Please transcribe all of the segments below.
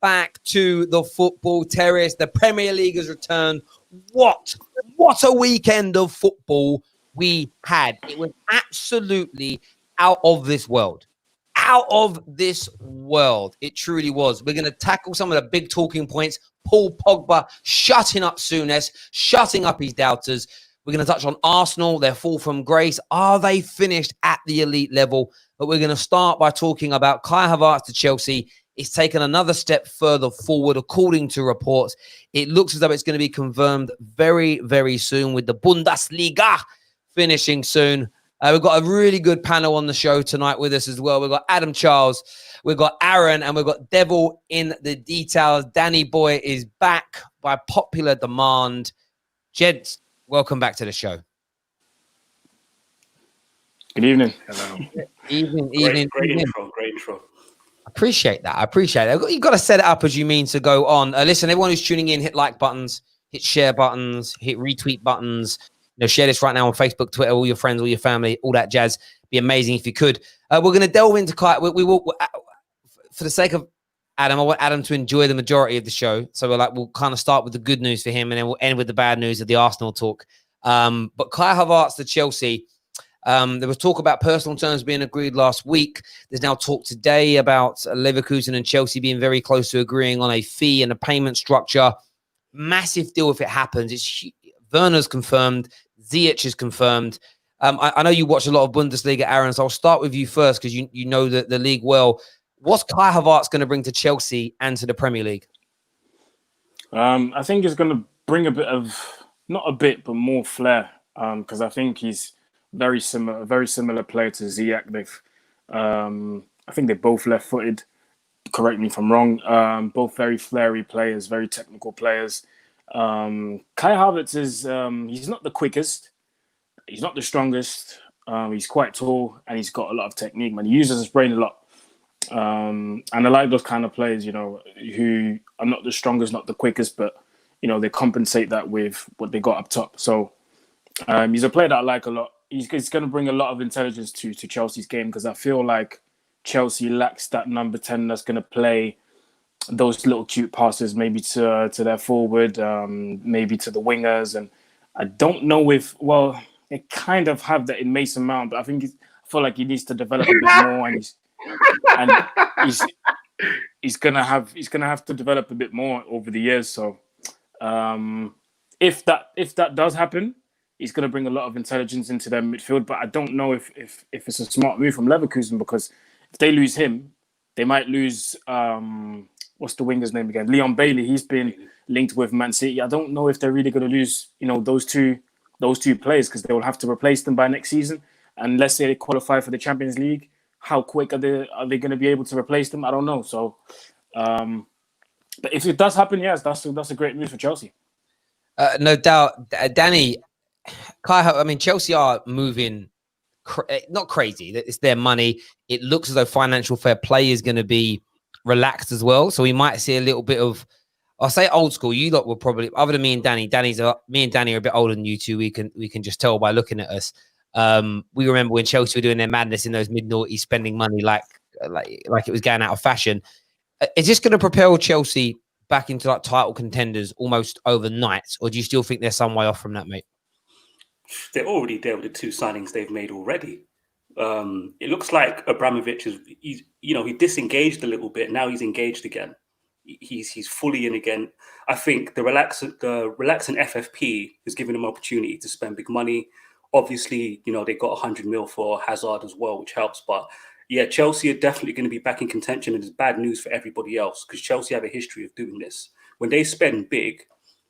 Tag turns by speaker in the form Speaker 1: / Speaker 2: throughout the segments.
Speaker 1: back to the football terrace. The Premier League has returned. What a weekend of football we had. It was absolutely out of this world. Out of this world. It truly was. We're going to tackle some of the big talking points. Paul Pogba shutting up Souness, shutting up his doubters. We're going to touch on Arsenal, their fall from grace. Are they finished at the elite level? But we're going to start by talking about Kai Havertz to Chelsea. It's taken another step further forward, according to reports. It looks as though it's going to be confirmed very, very soon, with the Bundesliga finishing soon. We've got a really good panel on the show tonight with us as well. We've got Adam Charles, we've got Aaron, and we've got Devil in the details. Danny Boy is back by popular demand. Jed, welcome back to the show.
Speaker 2: Good evening.
Speaker 3: Hello.
Speaker 1: Evening.
Speaker 3: Great intro.
Speaker 1: I appreciate that. You've got to set it up as you mean to go on. Listen, everyone who's tuning in, hit like buttons, hit share buttons, hit retweet buttons. Share this right now on Facebook, Twitter, all your friends, all your family, all that jazz. Be amazing if you could. We're going to delve into Kai. We will, for the sake of Adam, I want Adam to enjoy the majority of the show. So we'll kind of start with the good news for him, and then we'll end with the bad news of the Arsenal talk. But Kai Havertz to Chelsea. There was talk about personal terms being agreed last week. There's now talk today about Leverkusen and Chelsea being very close to agreeing on a fee and a payment structure. Massive deal if it happens. Werner's confirmed. Ziyech is confirmed. I know you watch a lot of Bundesliga, Aaron, so I'll start with you first because you know the league well. What's Kai Havertz going to bring to Chelsea and to the Premier League?
Speaker 2: I think it's going to bring a bit of, not a bit, but more flair because I think he's a very similar player to Ziyech. I think they're both left-footed. Correct me if I'm wrong. Both very flary players, very technical players. Kai Havertz is he's not the quickest, he's not the strongest, he's quite tall, and he's got a lot of technique, man. He uses his brain a lot, and I like those kind of players, who are not the strongest, not the quickest, but they compensate that with what they got up top. So he's a player that I like a lot. He's going to bring a lot of intelligence to Chelsea's game, because I feel like Chelsea lacks that number 10 that's going to play those little cute passes, maybe to their forward, maybe to the wingers. And I don't know if, they kind of have that in Mason Mount, but I feel like he needs to develop a bit more, and he's gonna have to develop a bit more over the years. So if that does happen, he's gonna bring a lot of intelligence into their midfield. But I don't know if it's a smart move from Leverkusen, because if they lose him, they might lose what's the winger's name again? Leon Bailey. He's been linked with Man City. I don't know if they're really going to lose, those two players, because they will have to replace them by next season. And let's say they qualify for the Champions League, how quick are they going to be able to replace them? I don't know. So, but if it does happen, yes, that's a great move for Chelsea.
Speaker 1: No doubt, Danny. Chelsea are moving. Not crazy. It's their money. It looks as though financial fair play is going to be relaxed as well. So we might see a little bit of, I'll say old school. You lot will probably, other than me and Danny, me and Danny are a bit older than you two. We can just tell by looking at us. We remember when Chelsea were doing their madness in those mid-noughties, spending money like it was going out of fashion. Is this going to propel Chelsea back into title contenders almost overnight, or do you still think they're some way off from that, mate?
Speaker 3: They're already there with the two signings they've made already. It looks like Abramovich he disengaged a little bit. Now he's engaged again. He's fully in again. I think the relaxing FFP has given him opportunity to spend big money. Obviously, they got 100 mil for Hazard as well, which helps. But yeah, Chelsea are definitely going to be back in contention, and it's bad news for everybody else, because Chelsea have a history of doing this. When they spend big,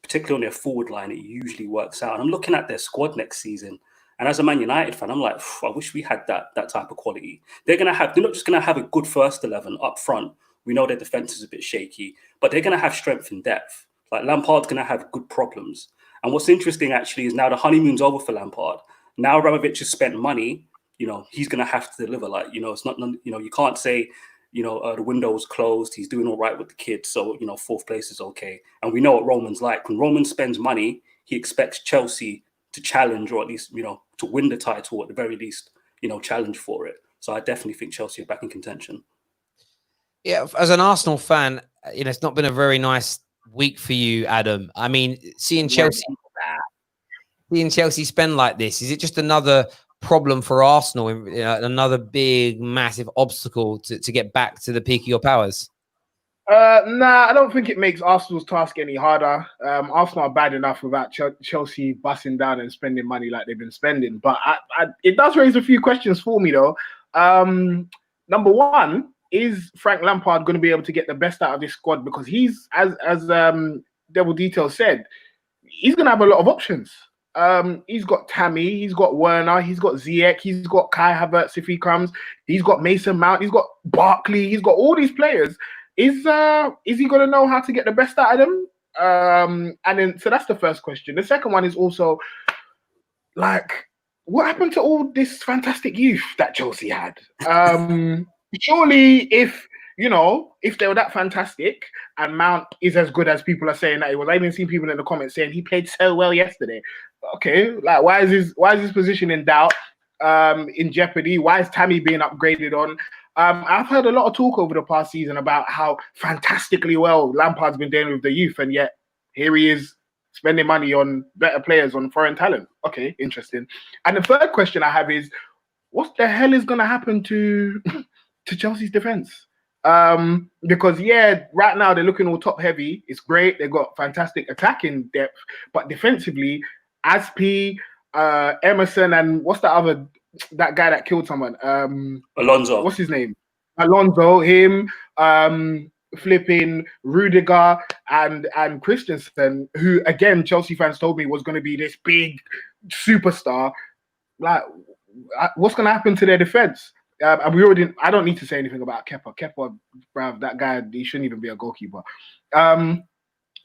Speaker 3: particularly on their forward line, it usually works out. And I'm looking at their squad next season, and as a Man United fan, I'm like, I wish we had that type of quality. They're not just going to have a good first 11 up front. We know their defense is a bit shaky, but they're going to have strength in depth. Like, Lampard's going to have good problems. And what's interesting, actually, is now the honeymoon's over for Lampard. Now Abramovich has spent money. He's going to have to deliver. It's not. You can't say, the window's closed. He's doing all right with the kids, so fourth place is okay. And we know what Roman's like. When Roman spends money, he expects Chelsea to challenge, or at least to win the title, at the very least, challenge for it. So I definitely think Chelsea are back in contention.
Speaker 1: Yeah, as an Arsenal fan, it's not been a very nice week for you, Adam. I mean, seeing Chelsea spend like this, is it just another problem for Arsenal? Another big, massive obstacle to get back to the peak of your powers?
Speaker 4: Nah, I don't think it makes Arsenal's task any harder. Arsenal are bad enough without Chelsea busting down and spending money like they've been spending. But it does raise a few questions for me, though. Number one, is Frank Lampard going to be able to get the best out of this squad? Because he's, as Devil Detail said, he's going to have a lot of options. He's got Tammy, he's got Werner, he's got Ziyech, he's got Kai Havertz if he comes, he's got Mason Mount, he's got Barkley, he's got all these players. Is he going to know how to get the best out of them? And then, so that's the first question. The second one is also, like, what happened to all this fantastic youth that Chelsea had? Surely, if they were that fantastic and Mount is as good as people are saying that he was, I've even seen people in the comments saying he played so well yesterday. Okay, like why is his position in doubt, in jeopardy? Why is Tammy being upgraded on? I've heard a lot of talk over the past season about how fantastically well Lampard's been dealing with the youth, and yet here he is spending money on better players, on foreign talent. Okay, interesting. And the third question I have is, what the hell is going to happen to Chelsea's defense? Because right now they're looking all top heavy. It's great. They've got fantastic attacking depth, but defensively, Aspi, Emerson, and what's that guy that killed someone?
Speaker 3: Alonso.
Speaker 4: What's his name? Alonso, him, flipping Rudiger and Christensen, who again Chelsea fans told me was going to be this big superstar. Like, what's going to happen to their defense? And I don't need to say anything about Kepa. Kepa, bruv, that guy, he shouldn't even be a goalkeeper.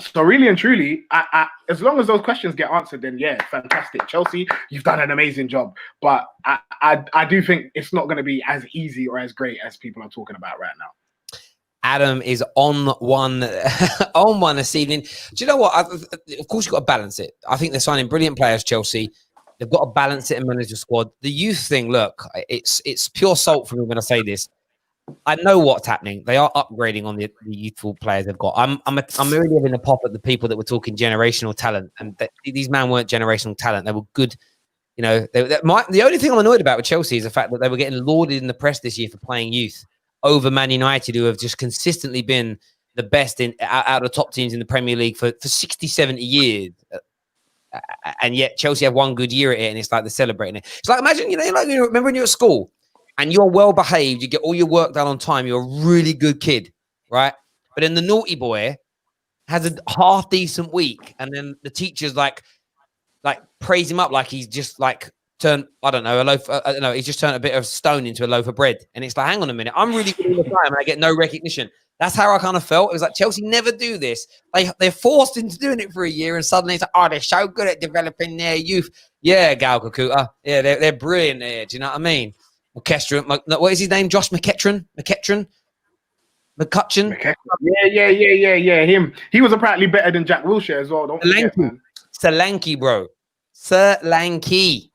Speaker 4: So really and truly, I as long as those questions get answered, then yeah, fantastic. Chelsea, you've done an amazing job. But I do think it's not going to be as easy or as great as people are talking about right now.
Speaker 1: Adam is on one this evening. Do you know what? Of course, you've got to balance it. I think they're signing brilliant players, Chelsea. They've got to balance it and manage the squad. The youth thing, look, it's pure salt for me when I say this. I know what's happening. They are upgrading on the youthful players they've got. I'm really having a pop at the people that were talking generational talent, and these men weren't generational talent. They were good. The only thing I'm annoyed about with Chelsea is the fact that they were getting lauded in the press this year for playing youth over Man United, who have just consistently been the best out of the top teams in the Premier League for 60, 70 years. And yet Chelsea have one good year at it, and it's like they're celebrating it. It's like, imagine, remember when you're at school and you're well behaved, you get all your work done on time, you're a really good kid, right? But then the naughty boy has a half decent week, and then the teacher's like praise him up like he's just like turned, he's just turned a bit of stone into a loaf of bread. And it's like, hang on a minute, I'm really good all the time and I get no recognition. That's how I kind of felt. It was like Chelsea never do this. They're forced into doing it for a year, and suddenly it's like, they're so good at developing their youth. Yeah, Gal Kakuta. Yeah, they're brilliant there. Do you know what I mean? McKettron. What is his name? Josh McKettron? McCutcheon?
Speaker 4: Yeah. Him. He was apparently better than Jack Wilshere as well. Don't forget, man.
Speaker 1: Solanke, bro. Solanke.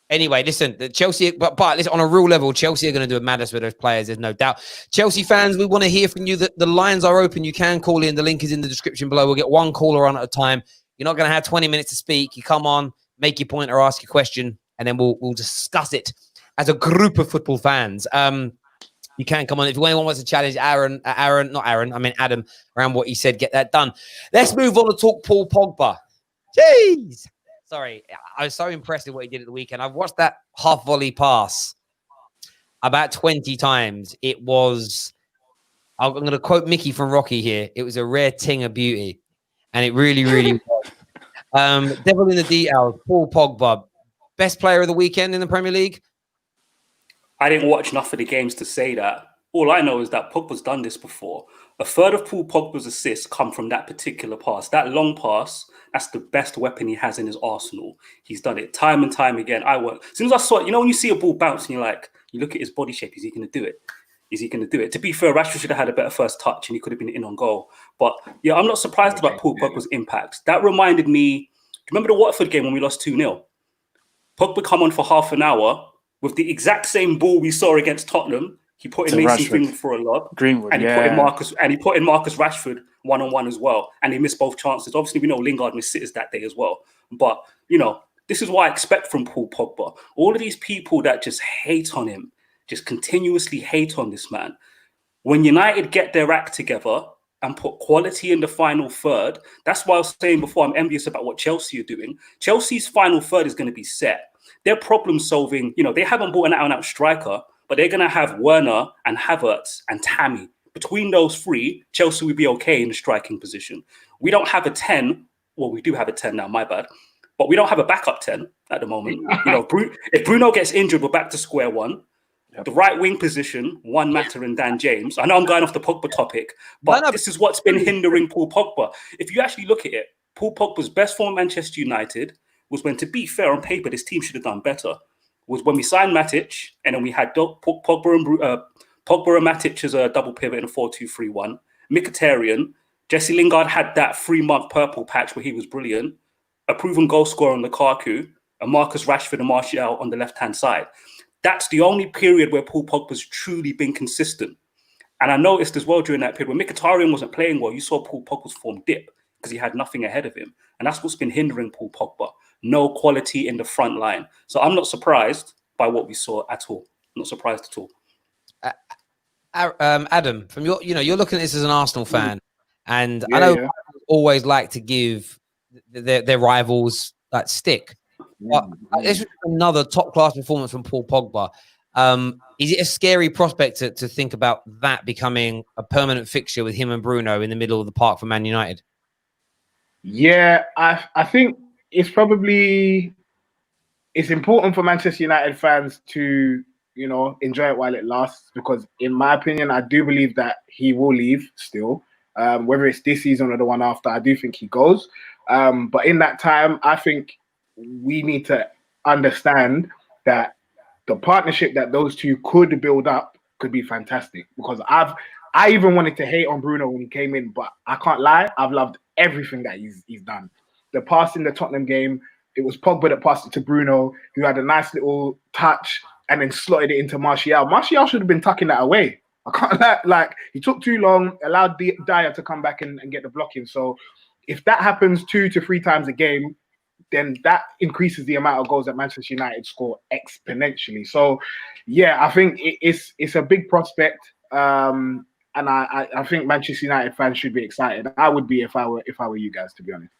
Speaker 1: Anyway, listen, Chelsea, but listen, on a real level, Chelsea are going to do a madness with those players. There's no doubt. Chelsea fans, we want to hear from you. The lines are open. You can call in. The link is in the description below. We'll get one caller on at a time. You're not going to have 20 minutes to speak. You come on, make your point or ask your question, and then we'll discuss it as a group of football fans. You can come on. If anyone wants to challenge Adam around what he said, get that done. Let's move on to talk Paul Pogba. Jeez. Sorry, I was so impressed with what he did at the weekend. I've watched that half volley pass about 20 times. It was, I'm going to quote Mickey from Rocky here. It was a rare ting of beauty. And it really, really was. Devil in the details, Paul Pogba. Best player of the weekend in the Premier League?
Speaker 3: I didn't watch enough of the games to say that. All I know is that Pogba's done this before. A third of Paul Pogba's assists come from that particular pass. That long pass, that's the best weapon he has in his arsenal. He's done it time and time again. As soon as I saw it, when you see a ball bounce and you look at his body shape, is he going to do it? Is he going to do it? To be fair, Rashford should have had a better first touch and he could have been in on goal. But yeah, I'm not surprised about Paul Pogba's impact. That reminded me, do you remember the Watford game when we lost 2-0? Pogba come on for half an hour with the exact same ball we saw against Tottenham. He put in
Speaker 2: To
Speaker 3: Mason
Speaker 2: Rashford.
Speaker 3: Greenwood for a lob,
Speaker 2: Greenwood,
Speaker 3: and he put in Marcus Rashford 1-on-1 as well, and he missed both chances. Obviously, we know Lingard missed sitters that day as well. But this is what I expect from Paul Pogba. All of these people that just hate on him, just continuously hate on this man. When United get their act together and put quality in the final third, that's why I was saying before, I'm envious about what Chelsea are doing. Chelsea's final third is going to be set. They're problem solving. They haven't bought an out-and-out striker, but they're going to have Werner and Havertz and Tammy. Between those three, Chelsea will be okay in the striking position. We don't have a 10. Well, we do have a 10 now, my bad. But we don't have a backup 10 at the moment. If Bruno gets injured, we're back to square one. Yep. The right wing position, Juan Mata and Dan James. I know I'm going off the Pogba topic, but this is what's been hindering Paul Pogba. If you actually look at it, Paul Pogba's best form at Manchester United was when, to be fair, on paper, this team should have done better. Was when we signed Matic, and then we had Pogba and Matic as a double pivot in a 4-2-3-1. Mkhitaryan, Jesse Lingard had that 3-month purple patch where he was brilliant. A proven goal scorer on Lukaku, and Marcus Rashford and Martial on the left-hand side. That's the only period where Paul Pogba's truly been consistent. And I noticed as well during that period, when Mkhitaryan wasn't playing well, you saw Paul Pogba's form dip because he had nothing ahead of him. And that's what's been hindering Paul Pogba. No quality in the front line. So I'm not surprised by what we saw at all. Not surprised at all.
Speaker 1: Adam, from you're looking at this as an Arsenal fan, and I know always like to give their rivals that stick. But this was another top-class performance from Paul Pogba. Is it a scary prospect to think about that becoming a permanent fixture with him and Bruno in the middle of the park for Man United?
Speaker 4: Yeah, I think it's important for Manchester United fans to, enjoy it while it lasts, because in my opinion, I do believe that he will leave still. Whether it's this season or the one after, I do think he goes. But in that time, I think we need to understand that the partnership that those two could build up could be fantastic, because I even wanted to hate on Bruno when he came in, but I can't lie, I've loved everything that he's done. The pass in the Tottenham game, it was Pogba that passed it to Bruno, who had a nice little touch and then slotted it into Martial. Martial should have been tucking that away. I can't lie, like, he took too long, allowed Dyer to come back and get the blocking. So if that happens 2 to 3 times a game, then that increases the amount of goals that Manchester United score exponentially. So, yeah, I think it's a big prospect, and I think Manchester United fans should be excited. I would be if I were you guys, to be honest.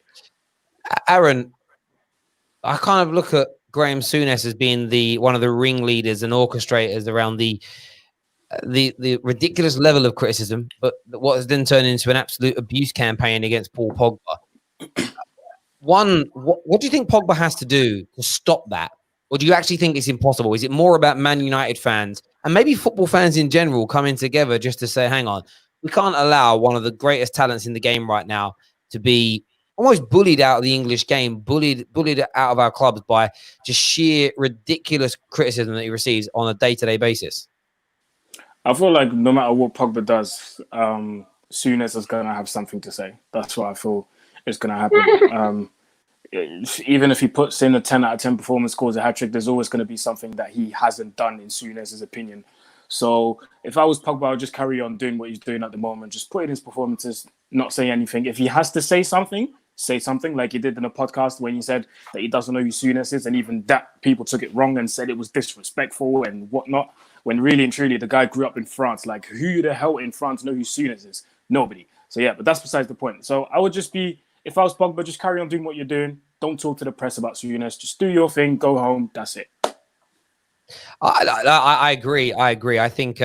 Speaker 1: Aaron, I kind of look at Graham Souness as being one of the ringleaders and orchestrators around the ridiculous level of criticism, but what has then turned into an absolute abuse campaign against Paul Pogba. One, what do you think Pogba has to do to stop that? Or do you actually think it's impossible? Is it more about Man United fans and maybe football fans in general coming together just to say, hang on, we can't allow one of the greatest talents in the game right now to be almost bullied out of the English game, bullied out of our clubs by just sheer ridiculous criticism that he receives on a day-to-day basis?
Speaker 2: I feel like no matter what Pogba does, Souness is going to have something to say. That's what I feel is going to happen. Even if he puts in a 10 out of 10 performance, scores a hat-trick, there's always going to be something that he hasn't done in Souness's opinion. So if I was Pogba, I would just carry on doing what he's doing at the moment, just put in his performances, not say anything. If he has to say something like he did in a podcast when he said that he doesn't know who Souness is, and even that people took it wrong and said it was disrespectful and whatnot, when really and truly the guy grew up in France. Like, who the hell in France know who Souness is? Nobody. So yeah, but that's besides the point. So I would just be, if I was Pogba, just carry on doing what you're doing. Don't talk to the press about Souness. Just do your thing, go home, that's it.
Speaker 1: I agree. I think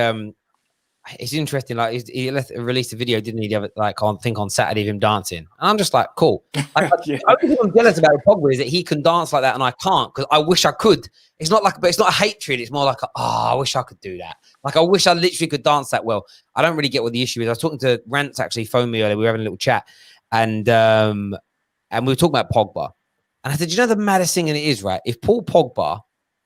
Speaker 1: it's interesting. Like, he released a video, didn't he? On Saturday of him dancing, and I'm just like, cool. Yeah. The only thing I'm jealous about Pogba is that he can dance like that, and I can't, because I wish I could. It's not a hatred. It's more like, I wish I could do that. Like, I wish I literally could dance that well. I don't really get what the issue is. I was talking to Rance, actually phoned me earlier. We were having a little chat, and we were talking about Pogba, and I said, you know, the maddest thing, and it is right. If Paul Pogba.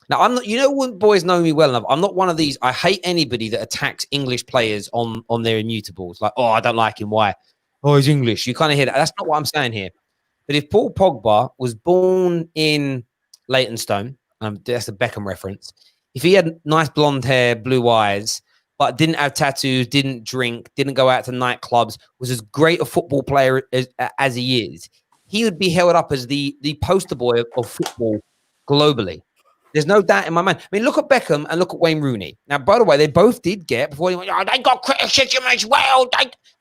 Speaker 1: Now, I'm not, when boys know me well enough, I'm not one of these. I hate anybody that attacks English players on their immutables. Like, I don't like him. Why? He's English. You kind of hear that. That's not what I'm saying here. But if Paul Pogba was born in Leytonstone, that's a Beckham reference. If he had nice blonde hair, blue eyes, but didn't have tattoos, didn't drink, didn't go out to nightclubs, was as great a football player as he is, he would be held up as the poster boy of football globally. There's no doubt in my mind. I mean, look at Beckham and look at Wayne Rooney. Now, by the way, they both did get, before he went, oh, they got criticism as well.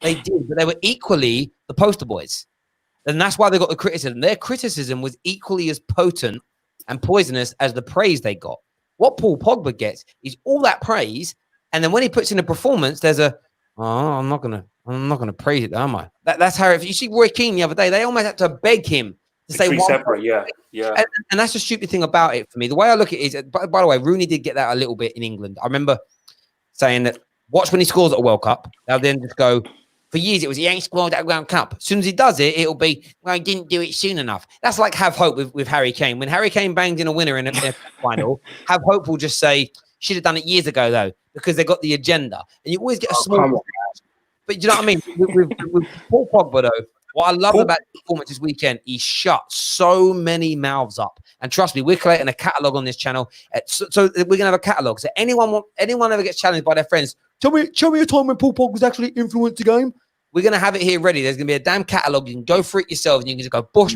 Speaker 1: They did, but they were equally the poster boys. And that's why they got the criticism. Their criticism was equally as potent and poisonous as the praise they got. What Paul Pogba gets is all that praise, and then when he puts in a performance, there's I'm not gonna praise it, am I? That's how. If you see Roy Keane the other day, they almost had to beg him to say
Speaker 3: separate, yeah.
Speaker 1: And that's the stupid thing about it for me. The way I look at it is, by the way, Rooney did get that a little bit in England. I remember saying that, watch when he scores at a World Cup. They'll then just go, for years it was, he ain't scored at a World Cup. As soon as he does it, it'll be, well, he didn't do it soon enough. That's like have hope with Harry Kane. When Harry Kane banged in a winner in a final, have hope will just say, should have done it years ago though, because they got the agenda. And you always get a small, but you know what I mean? With Paul Pogba though, what I loved about the performance this weekend, he shut so many mouths up. And trust me, we're creating a catalogue on this channel. So we're going to have a catalogue. So anyone ever gets challenged by their friends, tell me a time when Paul Pogba was actually influenced the game. We're going to have it here ready. There's going to be a damn catalogue. You can go for it yourself. And you can just go bush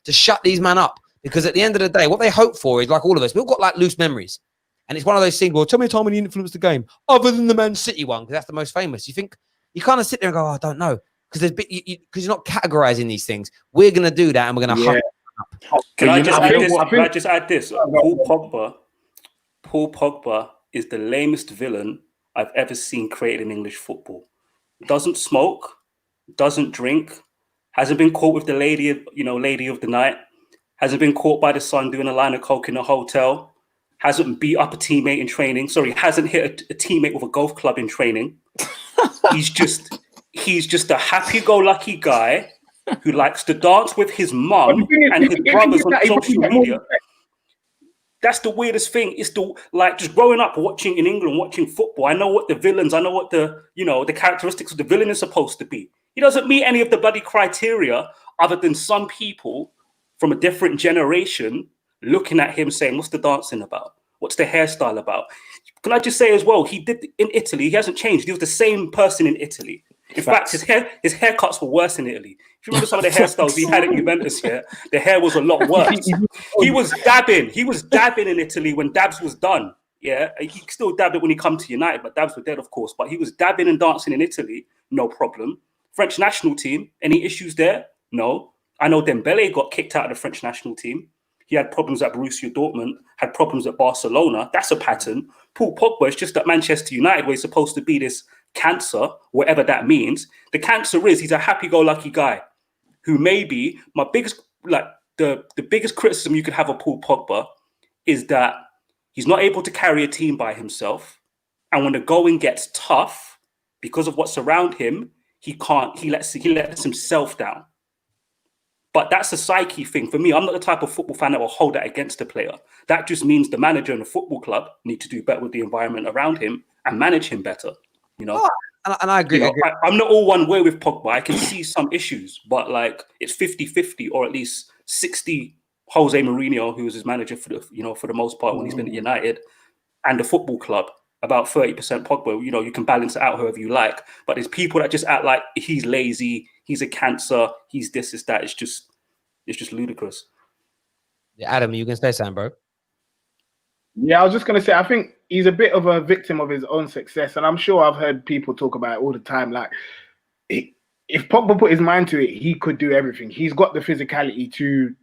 Speaker 1: to shut these men up. Because at the end of the day, what they hope for is, like all of us, we've got like loose memories. And it's one of those things, well, tell me a time when he influenced the game, other than the Man City one, because that's the most famous. You think, you kind of sit there and go, oh, I don't know. Because you're not categorizing these things. We're going to do that, and we're going to
Speaker 3: Can I just add this? Paul Pogba is the lamest villain I've ever seen created in English football. Doesn't smoke, doesn't drink, hasn't been caught with the lady of the night, hasn't been caught by the sun doing a line of coke in a hotel, hasn't beat up a teammate in training. Sorry, hasn't hit a teammate with a golf club in training. He's just a happy-go-lucky guy who likes to dance with his mum and his brothers on social media. That's the weirdest thing. It's just growing up watching football. I know what the villains, I know what the characteristics of the villain is supposed to be. He doesn't meet any of the bloody criteria other than some people from a different generation looking at him saying, what's the dancing about? What's the hairstyle about? Can I just say as well, he did in Italy, he hasn't changed. He was the same person in Italy. In fact, his haircuts were worse in Italy. If you remember some of the hairstyles he had at Juventus, the hair was a lot worse. He was dabbing in Italy when dabs was done. Yeah, he still dabbed it when he come to United, but dabs were dead, of course. But he was dabbing and dancing in Italy, no problem. French national team, any issues there? No. I know Dembele got kicked out of the French national team. He had problems at Borussia Dortmund, had problems at Barcelona. That's a pattern. Paul Pogba is just at Manchester United, where he's supposed to be this cancer, whatever that means. The cancer is he's a happy-go-lucky guy who maybe my biggest, the biggest criticism you could have of Paul Pogba is that he's not able to carry a team by himself. And when the going gets tough, because of what's around him, he lets himself down. But that's a psyche thing. For me, I'm not the type of football fan that will hold that against a player. That just means the manager and the football club need to do better with the environment around him and manage him better. You know,
Speaker 1: and I agree.
Speaker 3: I'm not all one way with Pogba. I can see some issues, but it's 50-50, or at least 60 Jose Mourinho, who was his manager for the most part when he's been at United, and the football club. About 30% Pogba. You can balance it out however you like. But there's people that just act like he's lazy, he's a cancer, he's this, is that. It's just ludicrous.
Speaker 1: Yeah, Adam, you can say something, bro.
Speaker 4: Yeah, I was just going to say, I think he's a bit of a victim of his own success. And I'm sure I've heard people talk about it all the time. Like, if Pogba put his mind to it, he could do everything. He's got the physicality to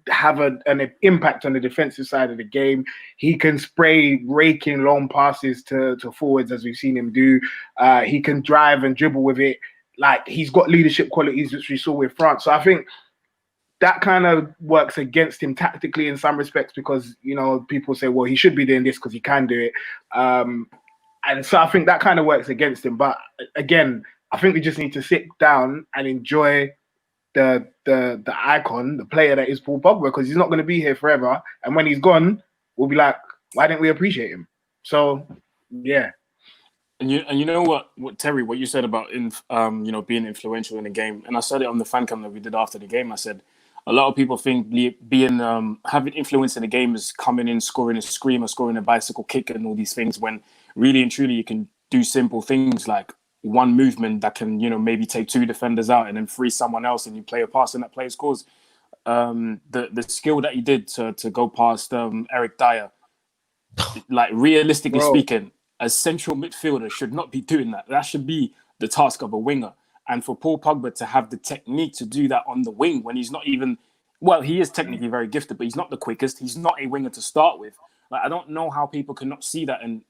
Speaker 4: have an impact on the defensive side of the game. He can spray raking long passes to forwards, as we've seen him do. He can drive and dribble with it. Like, he's got leadership qualities, which we saw with France. So I think that kind of works against him tactically in some respects, because, people say, well, he should be doing this because he can do it. And so I think that kind of works against him. But again, I think we just need to sit down and enjoy the icon, the player that is Paul Pogba, because he's not going to be here forever. And when he's gone, we'll be like, why didn't we appreciate him? So, yeah.
Speaker 2: And you know what Terry, what you said about being influential in the game, and I said it on the fan cam that we did after the game. I said, A lot of people think being having influence in the game is coming in, scoring a screamer, scoring a bicycle kick, and all these things. When really and truly, you can do simple things like one movement that can, maybe take 2 defenders out and then free someone else, and you play a pass and that player scores. The skill that he did to go past Eric Dyer, like realistically speaking, a central midfielder should not be doing that. That should be the task of a winger. And for Paul Pogba to have the technique to do that on the wing when he's not even, well, he is technically very gifted, but he's not the quickest. He's not a winger to start with. Like, I don't know how people cannot see that and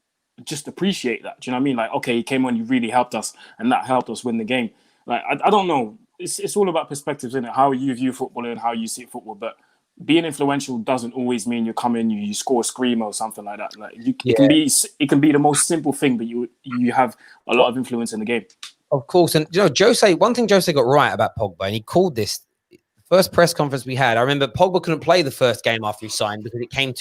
Speaker 2: just appreciate that. Do you know what I mean? Like, okay, he came on, he really helped us, and that helped us win the game. Like, I don't know. It's all about perspectives, isn't it? How you view football and how you see football. But being influential doesn't always mean you come in, you score a screamer or something like that. Like, it can be the most simple thing, but you have a lot of influence in the game.
Speaker 1: Of course. And, one thing Jose got right about Pogba, and he called this the first press conference we had. I remember Pogba couldn't play the first game after he signed because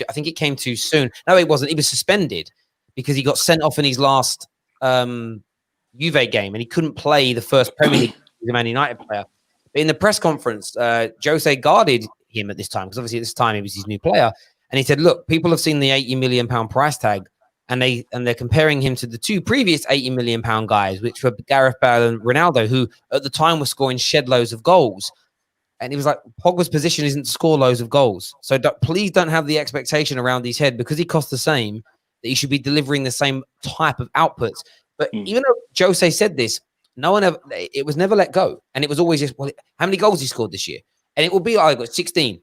Speaker 1: I think it came too soon. No, it wasn't. He was suspended because he got sent off in his last Juve game, and he couldn't play the first Premier League. He's a Man United player. But in the press conference, Jose guarded him at this time, because obviously at this time he was his new player. And he said, look, people have seen the £80 million price tag, and they're comparing him to the 2 previous £80 million guys, which were Gareth Bale and Ronaldo, who at the time were scoring shed loads of goals. And he was like, Pogba's position isn't to score loads of goals. So please don't have the expectation around his head, because he costs the same, that he should be delivering the same type of outputs. But even though Jose said this, it was never let go. And it was always just, well, how many goals he scored this year? And it will be, I got 16.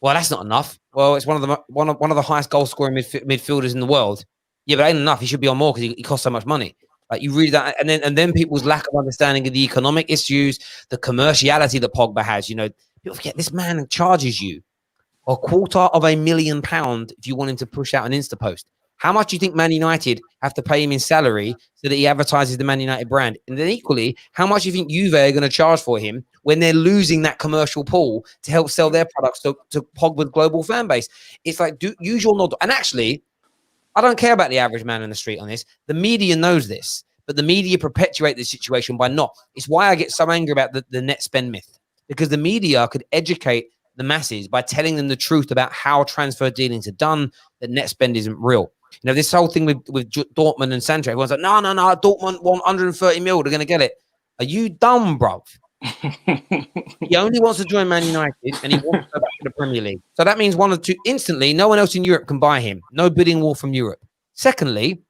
Speaker 1: Well, that's not enough. Well, it's one of the highest goal scoring midfielders in the world. Yeah, but it ain't enough. He should be on more because he costs so much money. Like, you read that, and then people's lack of understanding of the economic issues, the commerciality that Pogba has. People forget this man charges you £250,000 if you want him to push out an Insta post. How much do you think Man United have to pay him in salary so that he advertises the Man United brand? And then equally, how much do you think Juve are going to charge for him when they're losing that commercial pool to help sell their products to Pogba's global fan base? It's like, use your nod. And actually, I don't care about the average man in the street on this. The media knows this, but the media perpetuate the situation by not. It's why I get so angry about the net spend myth, because the media could educate the masses by telling them the truth about how transfer dealings are done, that net spend isn't real. This whole thing with Dortmund and Sancho, everyone's like, no, Dortmund want 130 mil, they're going to get it. Are you dumb, bruv? He only wants to join Man United, and he wants to go back to the Premier League. So that means one or two, instantly, no one else in Europe can buy him. No bidding war from Europe. Secondly,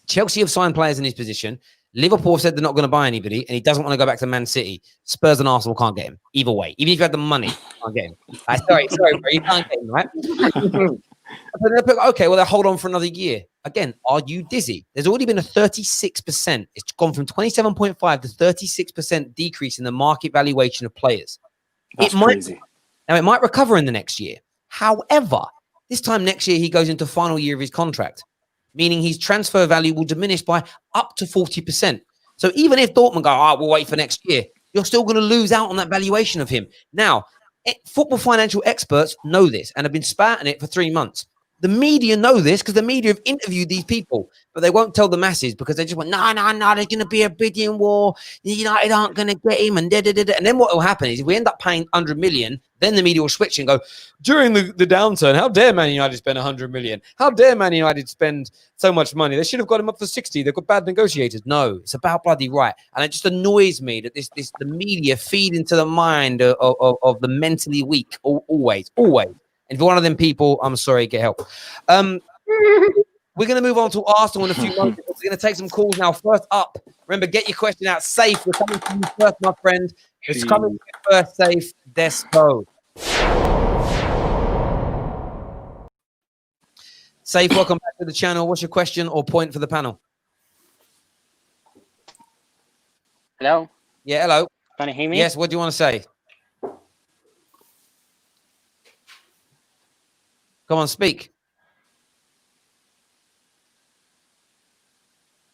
Speaker 1: Chelsea have signed players in his position. Liverpool said they're not going to buy anybody, and he doesn't want to go back to Man City. Spurs and Arsenal can't get him. Either way. Even if you had the money, you can't get him. Sorry, bro, you can't get him, right? Okay, well, they'll hold on for another year. Again, are you dizzy? There's already been a 36%. It's gone from 27.5 to 36% decrease in the market valuation of players.
Speaker 2: That's crazy.
Speaker 1: Now, it might recover in the next year. However, this time next year, he goes into final year of his contract, meaning his transfer value will diminish by up to 40%. So even if Dortmund go, we'll wait for next year, you're still going to lose out on that valuation of him. Now, football financial experts know this and have been spouting it for 3 months. The media know this because the media have interviewed these people, but they won't tell the masses because they just want, no, there's going to be a bidding war. United aren't going to get him. And then what will happen is if we end up paying 100 million, then the media will switch and go, during the downturn, how dare Man United spend 100 million? How dare Man United spend so much money? They should have got him up for 60. They've got bad negotiators. No, it's about bloody right. And it just annoys me that the media feed into the mind of the mentally weak always. And if you're one of them people, I'm sorry, get help. We're going to move on to Arsenal in a few moments. We're going to take some calls now. First up, remember, get your question out safe. We're coming to you first, my friend. It's coming to you first, safe. Despo. Safe, welcome back to the channel. What's your question or point for the panel?
Speaker 5: Hello?
Speaker 1: Yeah, hello.
Speaker 5: Can you hear me?
Speaker 1: Yes, what do you want to say? Come on, speak.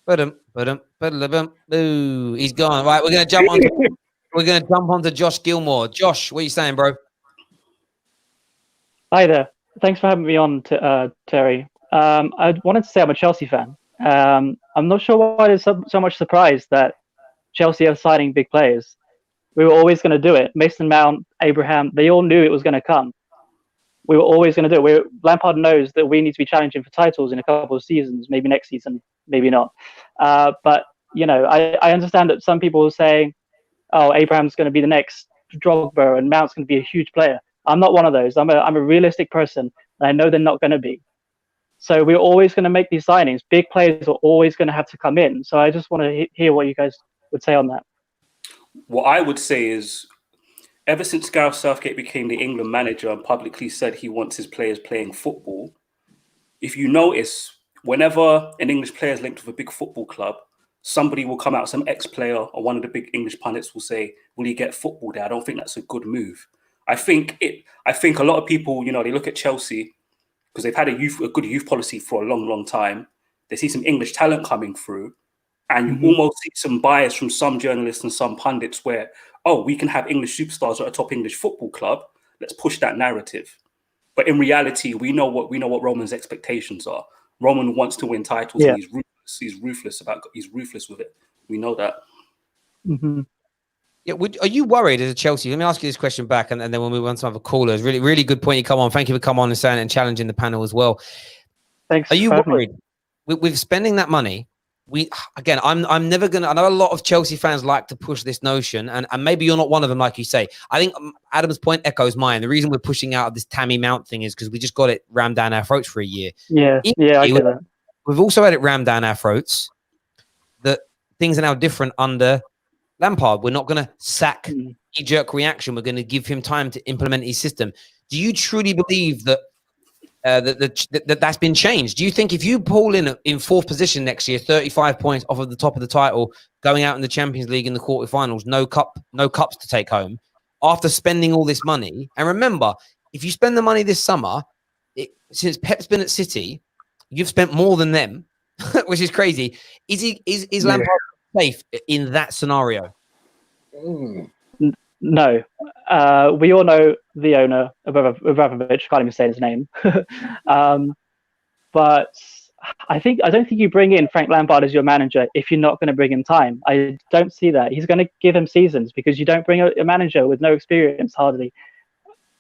Speaker 1: Boo. He's gone. Right, we're gonna jump onto Josh Gilmore. Josh, what are you saying, bro?
Speaker 6: Hi there. Thanks for having me on, Terry. I wanted to say I'm a Chelsea fan. I'm not sure why there's so much surprise that Chelsea are signing big players. We were always going to do it. Mason Mount, Abraham, they all knew it was going to come. We were always going to do it. Lampard knows that we need to be challenging for titles in a couple of seasons, maybe next season, maybe not. But, I understand that some people are saying, oh, Abraham's going to be the next Drogba and Mount's going to be a huge player. I'm not one of those. I'm a realistic person, and I know they're not going to be. So we're always going to make these signings. Big players are always going to have to come in. So I just want to hear what you guys would say on that.
Speaker 3: What I would say is, ever since Gareth Southgate became the England manager and publicly said he wants his players playing football, if you notice, whenever an English player is linked with a big football club, somebody will come out, some ex-player or one of the big English pundits will say, will he get football there? I don't think that's a good move. I think a lot of people, they look at Chelsea because they've had a good youth policy for a long, long time. They see some English talent coming through, and you almost see some bias from some journalists and some pundits where, oh, we can have English superstars at a top English football club. Let's push that narrative. But in reality, we know what Roman's expectations are. Roman wants to win titles, and he's ruthless. He's ruthless with it. We know that.
Speaker 6: Mm-hmm.
Speaker 1: Yeah, are you worried as a Chelsea? Let me ask you this question back, and then we'll move on to other callers. Really, really good point. You come on. Thank you for coming on and saying and challenging the panel as well.
Speaker 6: Thanks.
Speaker 1: Are you worried with spending that money? I'm never gonna. I know a lot of Chelsea fans like to push this notion, and maybe you're not one of them, like you say. I think Adam's point echoes mine. The reason we're pushing out of this Tammy Mount thing is because we just got it rammed down our throats for a year.
Speaker 6: Yeah, I get that.
Speaker 1: We've also had it rammed down our throats that things are now different under Lampard. We're not going to sack knee-jerk reaction. We're going to give him time to implement his system. Do you truly believe that that's been changed? Do you think if you pull in fourth position next year, 35 points off of the top of the title, going out in the Champions League in the quarterfinals, no cups to take home, after spending all this money? And remember, if you spend the money this summer, since Pep's been at City, you've spent more than them, which is crazy. Is Lampard safe in that scenario?
Speaker 6: No. We all know the owner, Abramovich, can't even say his name. But I don't think you bring in Frank Lampard as your manager if you're not going to bring him time. I don't see that. He's going to give him seasons, because you don't bring a manager with no experience hardly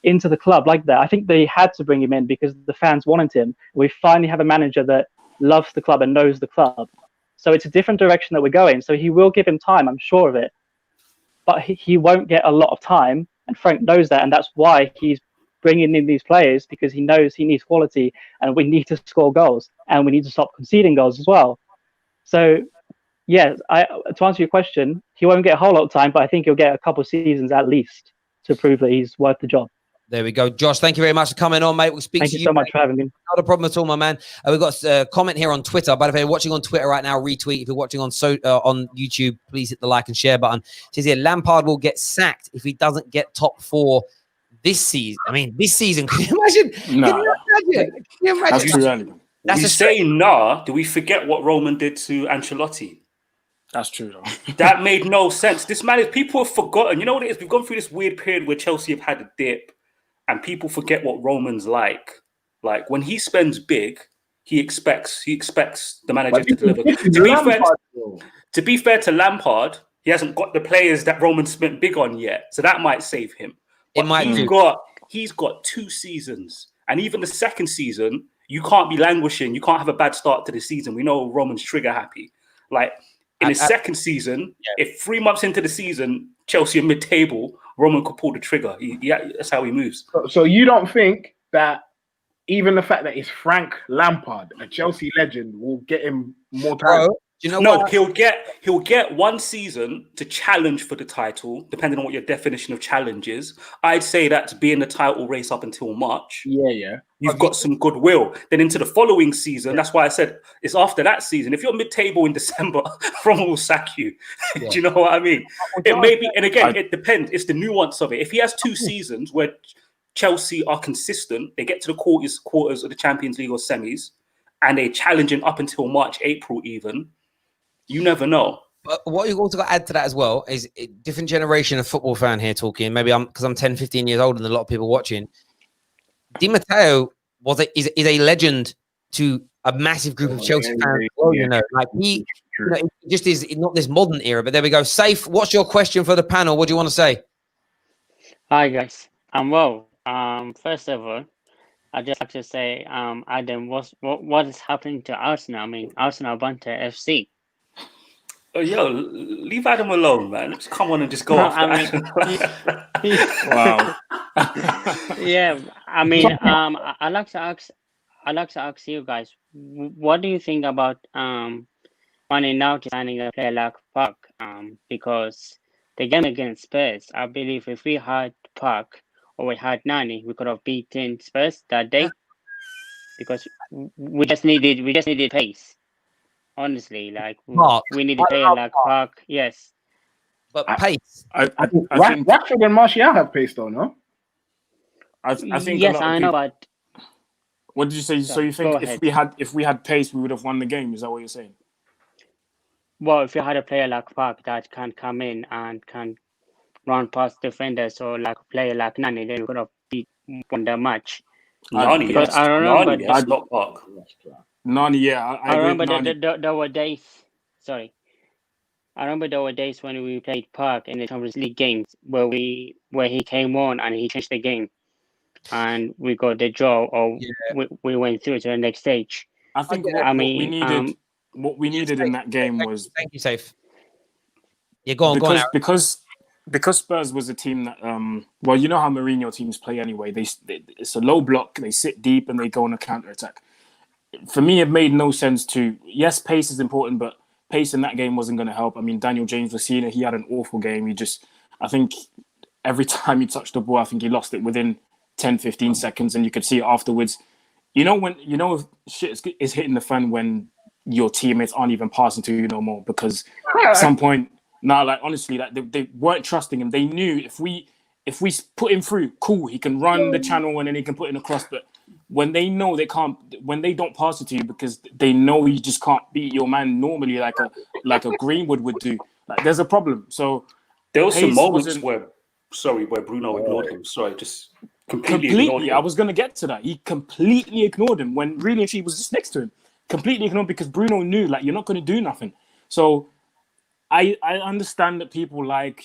Speaker 6: into the club like that. I think they had to bring him in because the fans wanted him. We finally have a manager that loves the club and knows the club. So it's a different direction that we're going. So he will give him time, I'm sure of it. But he won't get a lot of time, and Frank knows that, and that's why he's bringing in these players, because he knows he needs quality, and we need to score goals, and we need to stop conceding goals as well. So, yeah, to answer your question, he won't get a whole lot of time, but I think he'll get a couple of seasons at least to prove that he's worth the job.
Speaker 1: There we go. Josh, thank you very much for coming on, mate. We'll speak to you.
Speaker 6: Thank you so much for having me.
Speaker 1: Not a problem at all, my man. We've got a comment here on Twitter. But if you're watching on Twitter right now, retweet. If you're watching on YouTube, please hit the like and share button. It says here, Lampard will get sacked if he doesn't get top 4 this season. I mean, this season. Can you imagine?
Speaker 2: No.
Speaker 1: Can you imagine?
Speaker 2: That's too early.
Speaker 3: That's we say nah. Do we forget what Roman did to Ancelotti?
Speaker 2: That's true, though.
Speaker 3: That made no sense. This man is, people have forgotten. You know what it is? We've gone through this weird period where Chelsea have had a dip, and people forget what Roman's like. Like, when he spends big, he expects the manager to deliver. To be fair to Lampard, he hasn't got the players that Roman spent big on yet, so that might save him. But he's got 2 seasons, and even the second season, you can't be languishing. You can't have a bad start to the season. We know Roman's trigger happy. Like, in his second season, if 3 months into the season, Chelsea are mid-table, Roman could pull the trigger. That's how he moves.
Speaker 4: So you don't think that even the fact that it's Frank Lampard, a Chelsea legend, will get him more time?
Speaker 1: Do you know
Speaker 3: no,
Speaker 1: what?
Speaker 3: he'll get 1 season to challenge for the title, depending on what your definition of challenge is. I'd say that's being the title race up until March.
Speaker 4: Yeah.
Speaker 3: You've got some goodwill. Then into the following season, that's why I said it's after that season. If you're mid-table in December, Roman will sack you. Do you know what I mean? It may be, and again, it depends. It's the nuance of it. If he has 2 seasons where Chelsea are consistent, they get to the quarters of the Champions League or semis, and they're challenging up until March, April even, you never know.
Speaker 1: But what you've also got to add to that as well is a different generation of football fan here talking. Maybe because I'm 10, 15 years older than a lot of people watching. Di Matteo is a legend to a massive group of Chelsea fans. Well, you know, like You know, it just is not this modern era. But there we go. Safe. What's your question for the panel? What do you want to say?
Speaker 5: Hi guys. Well, first of all, I'd just like to say, Adam, what is happening to Arsenal? I mean, Arsenal Banter FC.
Speaker 3: Oh, yo, leave Adam alone, man. Just come on and just go
Speaker 5: No,
Speaker 3: after
Speaker 5: I mean,
Speaker 3: Adam.
Speaker 2: Wow.
Speaker 5: yeah. I mean, I like to ask you guys, what do you think about running out signing a player like Park? Because the game against Spurs, I believe if we had Park or we had Nani, we could have beaten Spurs that day. Because we just needed pace. Honestly, like
Speaker 1: Park.
Speaker 5: we need a player like Park. Yes,
Speaker 1: But pace.
Speaker 2: I think
Speaker 4: Rashford and Martial have pace though, no?
Speaker 2: I think
Speaker 5: yes,
Speaker 2: a lot of
Speaker 5: I know,
Speaker 2: people,
Speaker 5: but
Speaker 2: what did you say? So you
Speaker 5: go
Speaker 2: think
Speaker 5: ahead.
Speaker 2: if we had pace, we would have won the game? Is that what you're saying?
Speaker 5: Well, if you had a player like Park that can come in and can run past defenders, or like a player like Nani, then we could have won the match.
Speaker 3: Nani,
Speaker 5: Because
Speaker 3: yes.
Speaker 5: I remember,
Speaker 3: Nani, yes, not Park.
Speaker 2: Nani, yeah, I
Speaker 5: I
Speaker 2: agree
Speaker 5: remember
Speaker 2: with Nani.
Speaker 5: there were days. Sorry, I remember there were days when we played Park in the Champions League games where he came on and he changed the game, and we got the draw, or we went through to the next stage.
Speaker 2: I think
Speaker 5: I
Speaker 2: what we
Speaker 5: mean,
Speaker 2: needed in that game was
Speaker 1: Thank you, Safe. Yeah, go on, Aaron.
Speaker 2: because Spurs was a team that well, you know how Mourinho teams play anyway. It's a low block, they sit deep and they go on a counter attack. For me, it made no sense to, yes, pace is important, but pace in that game wasn't going to help. I mean, Daniel James was seeing it. He had an awful game. I think every time he touched the ball, I think he lost it within 10, 15 seconds, and you could see it afterwards. Shit is hitting the fan when your teammates aren't even passing to you no more, because at some point, honestly, they weren't trusting him. They knew if we put him through, cool, he can run the channel and then he can put in a cross. But when they know they can't, when they don't pass it to you because they know you just can't beat your man normally like a Greenwood would do, there's a problem. So
Speaker 3: there was some moments where Bruno ignored him. Sorry, just completely ignored him.
Speaker 2: I was going to get to that. He completely ignored him when really she was just next to him. Completely ignored, because Bruno knew you're not going to do nothing. So I understand that people like,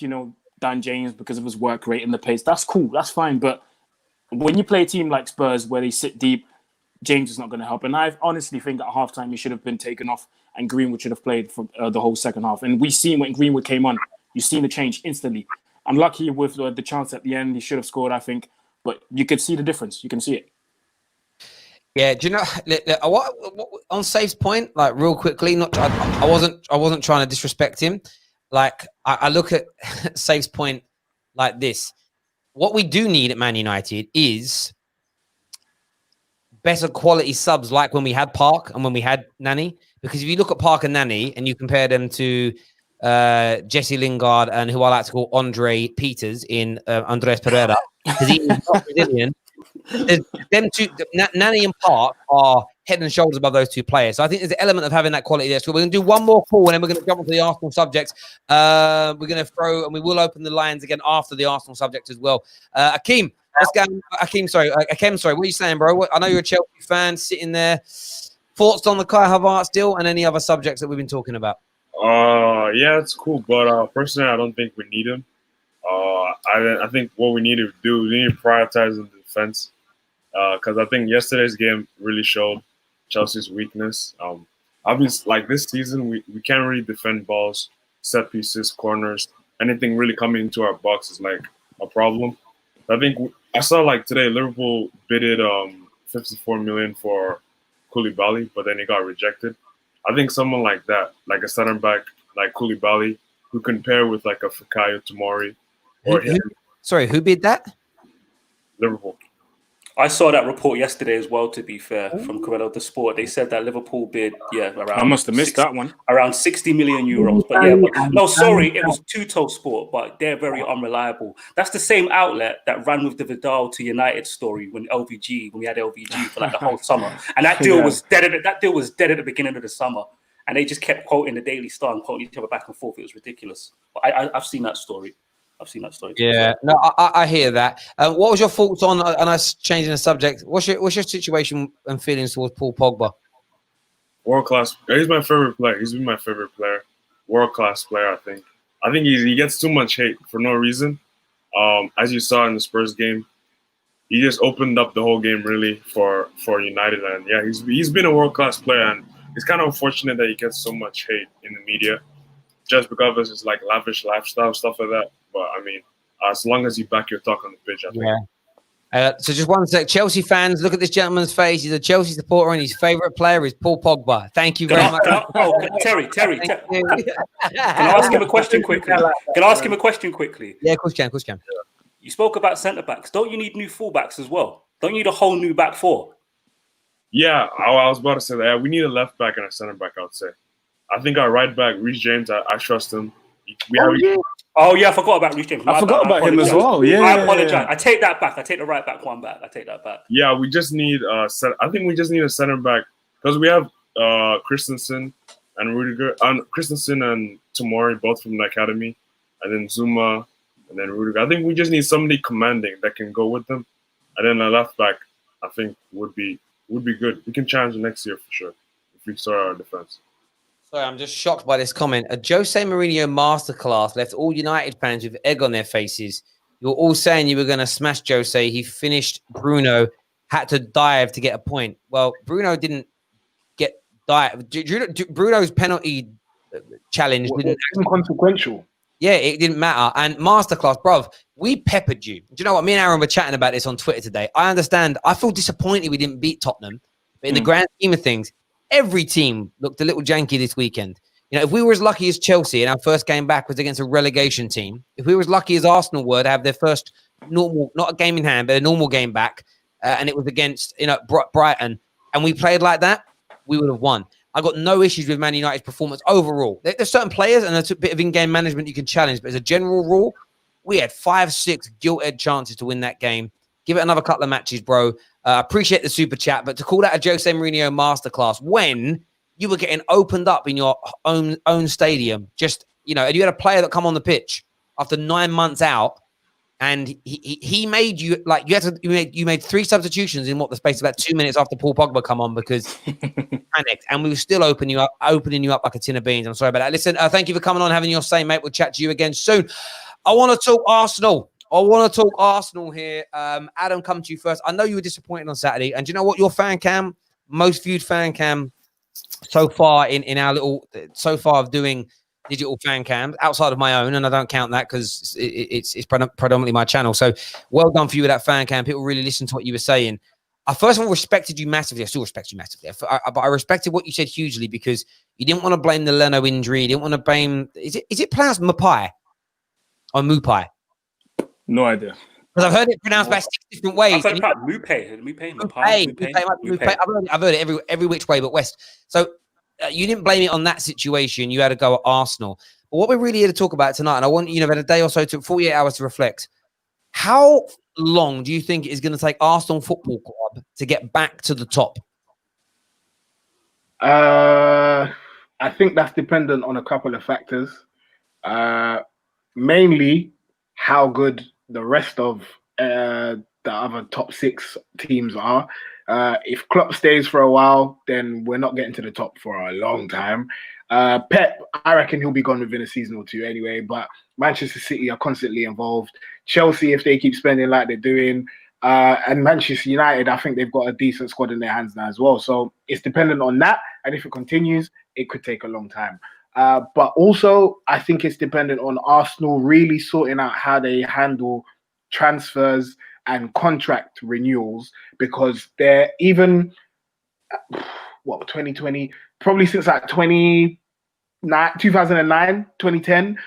Speaker 2: Dan James because of his work rate and the pace. That's cool. That's fine. But when you play a team like Spurs where they sit deep, James is not going to help. And I honestly think at halftime he should have been taken off and Greenwood should have played for the whole second half. And we seen when Greenwood came on, you've seen the change instantly. Unlucky with the chance at the end. He should have scored, I think. But you could see the difference. You can see it.
Speaker 1: Yeah, do you know what on Safe's point? Real quickly, I wasn't trying to disrespect him. I look at Safe's point like this: what we do need at Man United is better quality subs, like when we had Park and when we had Nani. Because if you look at Park and Nani and you compare them to Jesse Lingard and who I like to call Andre Peters in Andres Pereira, because he is not Brazilian. Them two, Nani and Park, are head and shoulders above those two players. So I think there's an element of having that quality there. So we're going to do one more call and then we're going to jump onto the Arsenal subject. We're going to throw, and we will open the lines again after the Arsenal subject as well. Akeem, let's go. Akeem, sorry. What are you saying, bro? I know you're a Chelsea fan sitting there. Thoughts on the Kai Havertz deal and any other subjects that we've been talking about?
Speaker 7: Yeah, it's cool, but personally, I don't think we need him. I think what we need to do, we need to prioritize the defense, because I think yesterday's game really showed Chelsea's weakness. This season, we can't really defend balls, set pieces, corners, anything really coming into our box is a problem. I think I saw today Liverpool bidded 54 million for Koulibaly, but then he got rejected. I think someone like that, like a center back like Koulibaly, who can pair with a Fikayo Tomori.
Speaker 1: Who bid that?
Speaker 7: Liverpool.
Speaker 3: I saw that report yesterday as well, to be fair, from Corrado de Sport. They said that Liverpool bid, around...
Speaker 2: I must have missed that one.
Speaker 3: Around 60 million euros. But it was Tuto Sport, but they're very unreliable. That's the same outlet that ran with the Vidal to United story when we had LVG for the whole summer. And that deal was dead at the beginning of the summer. And they just kept quoting the Daily Star and quoting each other back and forth. It was ridiculous. But I've seen that story.
Speaker 1: Yeah, no, I hear that. What was your thoughts on us changing the subject? What's your situation and feelings towards Paul Pogba?
Speaker 7: World class. He's my favorite player. He's been my favorite player. World class player. I think he gets too much hate for no reason. As you saw in the Spurs game, he just opened up the whole game really for United. And yeah, he's been a world class player, and it's kind of unfortunate that he gets so much hate in the media just because of his like lavish lifestyle, stuff like that. But I mean, as long as you back your talk on the pitch, I think.
Speaker 1: Yeah. So just one sec. Chelsea fans, look at this gentleman's face. He's a Chelsea supporter and his favourite player is Paul Pogba. Thank you very much.
Speaker 3: Terry. Can I ask him a question quickly?
Speaker 1: Yeah, of course can.
Speaker 3: You spoke about centre-backs. Don't you need new full-backs as well? Don't you need a whole new back four?
Speaker 7: Yeah, I was about to say that. Yeah, we need a left back and a centre back, I would say. I think our right back, Reece James, I trust him.
Speaker 3: Oh yeah, I forgot about Reece James.
Speaker 2: I forgot about him as well. Yeah,
Speaker 3: I apologize. Yeah. I take that back. I take the right back one back. I take that back.
Speaker 7: Yeah, we just need I think we just need a centre back because we have Christensen and Rudiger, Christensen and Tomori both from the academy, and then Zuma and then Rudiger. I think we just need somebody commanding that can go with them, and then a left back I think would be good. We can challenge next year for sure if we start our defense.
Speaker 1: Sorry, I'm just shocked by this comment. A Jose Mourinho masterclass left all United fans with egg on their faces. You're all saying you were going to smash Jose. He finished Bruno, had to dive to get a point. Well, Bruno didn't get dive. Bruno's penalty challenge didn't.
Speaker 4: Inconsequential.
Speaker 1: Yeah, it didn't matter. And masterclass, bruv, we peppered you. Do you know what? Me and Aaron were chatting about this on Twitter today. I understand. I feel disappointed we didn't beat Tottenham. But in the grand scheme of things, every team looked a little janky this weekend. You know, if we were as lucky as Chelsea and our first game back was against a relegation team, if we were as lucky as Arsenal were to have their first normal, not a game in hand, but a normal game back, and it was against, Brighton, and we played like that, we would have won. I got no issues with Man United's performance overall. There's certain players and there's a bit of in-game management you can challenge, but as a general rule, we had 5-6 gilt-edged chances to win that game. Give it another couple of matches, bro. Appreciate the super chat, but to call that a Jose Mourinho masterclass when you were getting opened up in your own stadium, and you had a player that come on the pitch after 9 months out, and he made you like you made 3 substitutions in the space of about 2 minutes after Paul Pogba come on because he panicked, and we were still opening you up like a tin of beans. I'm sorry about that. Listen, thank you for coming on, having your say, mate. We'll chat to you again soon. I want to talk Arsenal here. Adam, come to you first. I know you were disappointed on Saturday. And do you know what? Your fan cam, most viewed fan cam so far so far of doing digital fan cams outside of my own. And I don't count that because it's predominantly my channel. So well done for you with that fan cam. People really listened to what you were saying. I first of all respected you massively. I still respect you massively. But I respected what you said hugely because you didn't want to blame the Leno injury. You didn't want to blame, is it pronounced Mapai or Mupai?
Speaker 2: No idea.
Speaker 1: Because I've heard it pronounced by 6 different ways.
Speaker 3: I've heard it Mupai.
Speaker 1: I've heard it every which way but west. So you didn't blame it on that situation. You had to go at Arsenal. But what we're really here to talk about tonight, and I want about a day or so, to 48 hours to reflect. How long do you think it is going to take Arsenal Football Club to get back to the top?
Speaker 4: I think that's dependent on a couple of factors. Mainly how good the rest of the other top 6 teams are. If Klopp stays for a while, then we're not getting to the top for a long time. Pep, I reckon he'll be gone within a season or 2 anyway, but Manchester City are constantly involved. Chelsea, if they keep spending like they're doing, and Manchester United, I think they've got a decent squad in their hands now as well. So it's dependent on that, and if it continues, it could take a long time. But also, I think it's dependent on Arsenal really sorting out how they handle transfers and contract renewals, because they're even, 2020, probably since like 2009, 2010,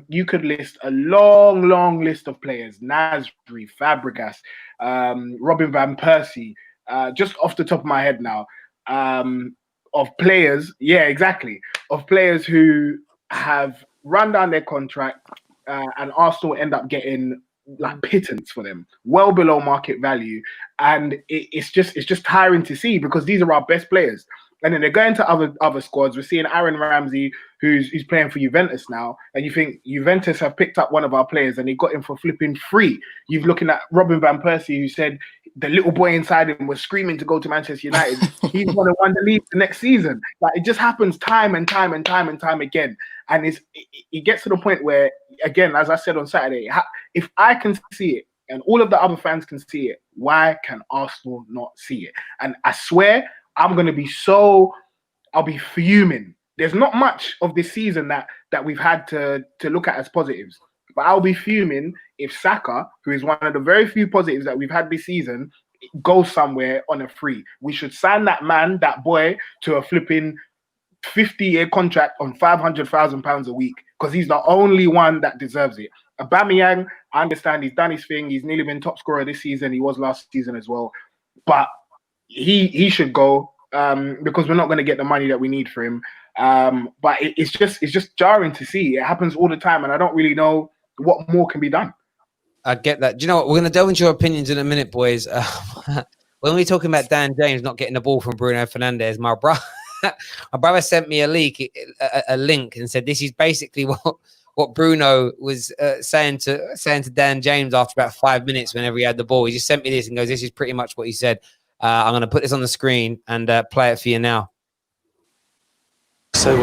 Speaker 4: you could list a long list of players, Nasri, Fabregas, Robin Van Persie, just off the top of my head now, of players, of players who have run down their contract, and Arsenal end up getting like pittance for them, well below market value, and it's just tiring to see because these are our best players. And then they're going to other squads. We're seeing Aaron Ramsey, who's playing for Juventus now. And you think Juventus have picked up one of our players and they got him for flipping free. You're looking at Robin Van Persie, who said the little boy inside him was screaming to go to Manchester United. He's going to win the league the next season. Like, it just happens time and time again. And it gets to the point where, again, as I said on Saturday, if I can see it and all of the other fans can see it, why can Arsenal not see it? And I swear, I'm going to be I'll be fuming. There's not much of this season that we've had to look at as positives. But I'll be fuming if Saka, who is one of the very few positives that we've had this season, goes somewhere on a free. We should sign that boy, to a flipping 50-year contract on £500,000 a week, because he's the only one that deserves it. Aubameyang, I understand he's done his thing. He's nearly been top scorer this season. He was last season as well. But he should go because we're not going to get the money that we need for him. But it's just jarring to see. It happens all the time, and I don't really know what more can be done.
Speaker 1: I get that. Do you know what? We're going to delve into your opinions in a minute, boys. When we're talking about Dan James not getting the ball from Bruno Fernandes, my brother sent me a link and said this is basically what Bruno was saying to Dan James after about 5 minutes whenever he had the ball. He just sent me this and goes, this is pretty much what he said. I'm going to put this on the screen and play it for you now.
Speaker 8: So,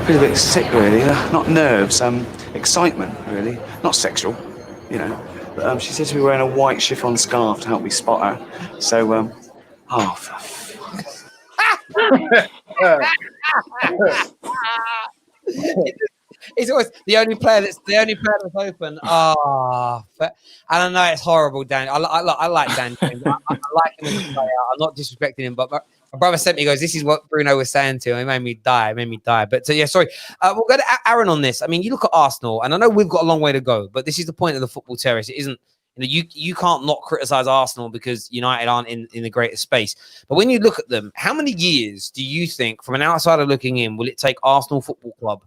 Speaker 8: feeling a bit sick, really. Not nerves, excitement, really. Not sexual, you know. But she said to me wearing a white chiffon scarf to help me spot her. So, oh, for fuck.
Speaker 1: It's always the only player that's open. And I know it's horrible, Dan. I like Dan James. I like him as a player. I'm not disrespecting him, but my brother sent me, he goes, this is what Bruno was saying to him. It made me die. But so yeah, sorry. We'll go to Aaron on this. I mean, you look at Arsenal, and I know we've got a long way to go, but this is the point of the football terrace. It isn't, you can't not criticize Arsenal because United aren't in the greatest space. But when you look at them, how many years do you think, from an outsider looking in, will it take Arsenal Football Club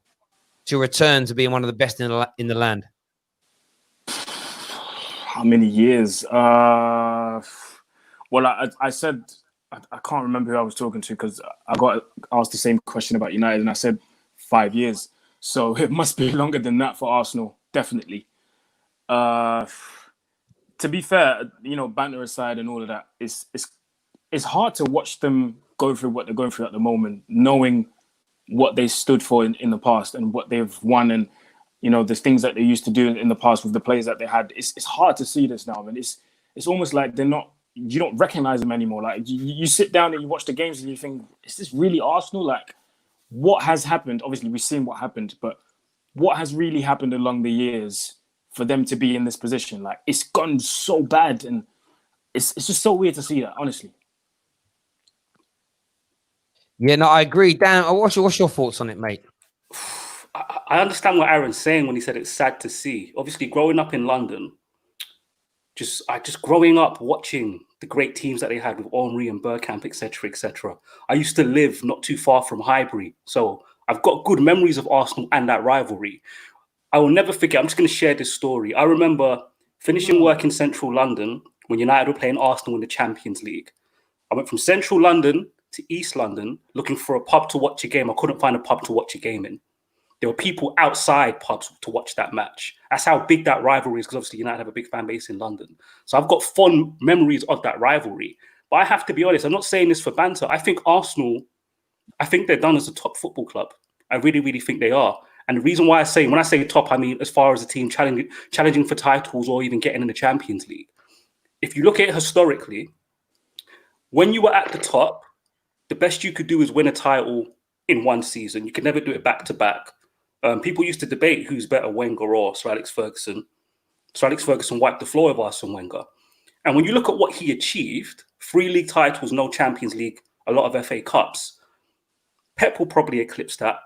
Speaker 1: to return to being one of the best in the land?
Speaker 2: How many years? Well, I said, I can't remember who I was talking to because I got asked the same question about United and I said 5 years. So it must be longer than that for Arsenal, definitely. To be fair, banter aside and all of that, it's hard to watch them go through what they're going through at the moment, knowing what they stood for in the past and what they've won and, the things that they used to do in the past with the players that they had. It's hard to see this now, and it's almost like you don't recognize them anymore. Like you sit down and you watch the games and you think, is this really Arsenal? Like, what has happened? Obviously, we've seen what happened, but what has really happened along the years for them to be in this position? Like, it's gone so bad, and it's just so weird to see that, honestly.
Speaker 1: Yeah, no, I agree. Dan, what's your thoughts on it, mate?
Speaker 3: I understand what Aaron's saying when he said it's sad to see. Obviously, growing up in London, just growing up watching the great teams that they had with Henry and Bergkamp, etc., etc. I used to live not too far from Highbury, so I've got good memories of Arsenal and that rivalry. I will never forget. I'm just going to share this story. I remember finishing work in central London when United were playing Arsenal in the Champions League. I went from central London to East London looking for a pub to watch a game. I couldn't find a pub to watch a game in. There were people outside pubs to watch that match. That's how big that rivalry is, because obviously United have a big fan base in London. So I've got fond memories of that rivalry. But I have to be honest, I'm not saying this for banter. I think Arsenal, they're done as a top football club. I really, really think they are. And the reason why when I say top, I mean as far as a team challenging for titles or even getting in the Champions League. If you look at it historically, when you were at the top, the best you could do is win a title in one season. You could never do it back to back. People used to debate who's better, Wenger or Sir Alex Ferguson. Sir Alex Ferguson wiped the floor with Arsene Wenger. And when you look at what he achieved, 3 league titles, no Champions League, a lot of FA Cups, Pep will probably eclipse that.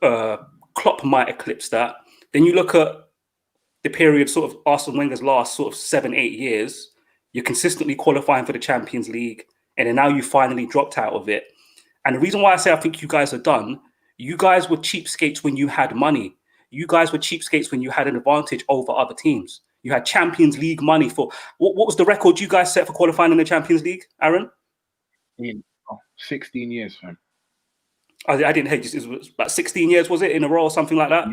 Speaker 3: Klopp might eclipse that. Then you look at the period, sort of Arsene Wenger's last sort of 7-8 years, you're consistently qualifying for the Champions League, and then now you finally dropped out of it. And the reason why I say I think you guys are done, you guys were cheapskates when you had money. You guys were cheapskates when you had an advantage over other teams. You had Champions League money for... What was the record you guys set for qualifying in the Champions League, Aaron?
Speaker 4: 16 years, fam.
Speaker 3: I didn't hate this. It was about 16 years, was it, in a row or something like that?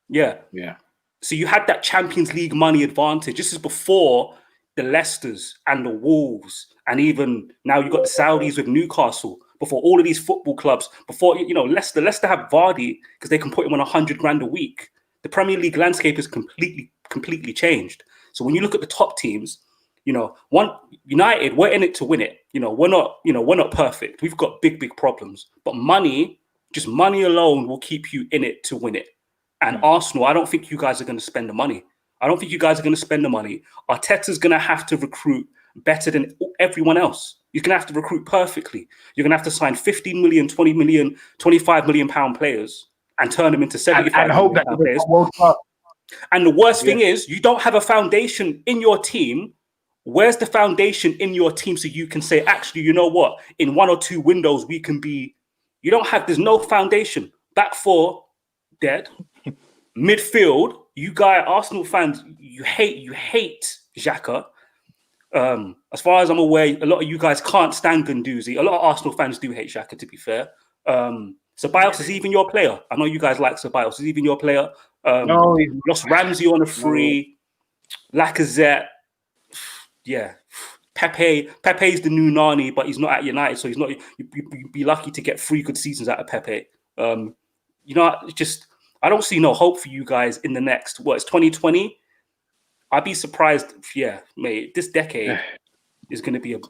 Speaker 3: Yeah.
Speaker 4: Yeah.
Speaker 3: So you had that Champions League money advantage. This is before the Leicesters and the Wolves, and even now you've got the Saudis with Newcastle. Before all of these football clubs, before Leicester have Vardy because they can put him on $100,000 a week. The Premier League landscape has completely changed. So when you look at the top teams, United, we're in it to win it. We're not perfect. We've got big problems, but just money alone will keep you in it to win it. And Arsenal, I don't think you guys are going to spend the money. Arteta's going to have to recruit better than everyone else. You're going to have to recruit perfectly. You're going to have to sign 15 million, 20 million, 25 million pound players and turn them into 75 million pound players. And the worst thing is, you don't have a foundation in your team. Where's the foundation in your team so you can say, actually, you know what? In 1 or 2 windows, we can be. There's no foundation. Back four, dead. Midfield, you guys, Arsenal fans, you hate Xhaka. As far as I'm aware, a lot of you guys can't stand Guendouzi. A lot of Arsenal fans do hate Xhaka, to be fair. Ceballos is even your player. I know you guys like Ceballos. Is even your player.
Speaker 4: No, he's
Speaker 3: lost Ramsey on a free. Lacazette. Yeah. Pepe's the new Nani, but he's not at United, so he's not. You'd be lucky to get 3 good seasons out of Pepe. I don't see no hope for you guys in the next. It's 2020. I'd be surprised. Yeah, mate. This decade is going to be a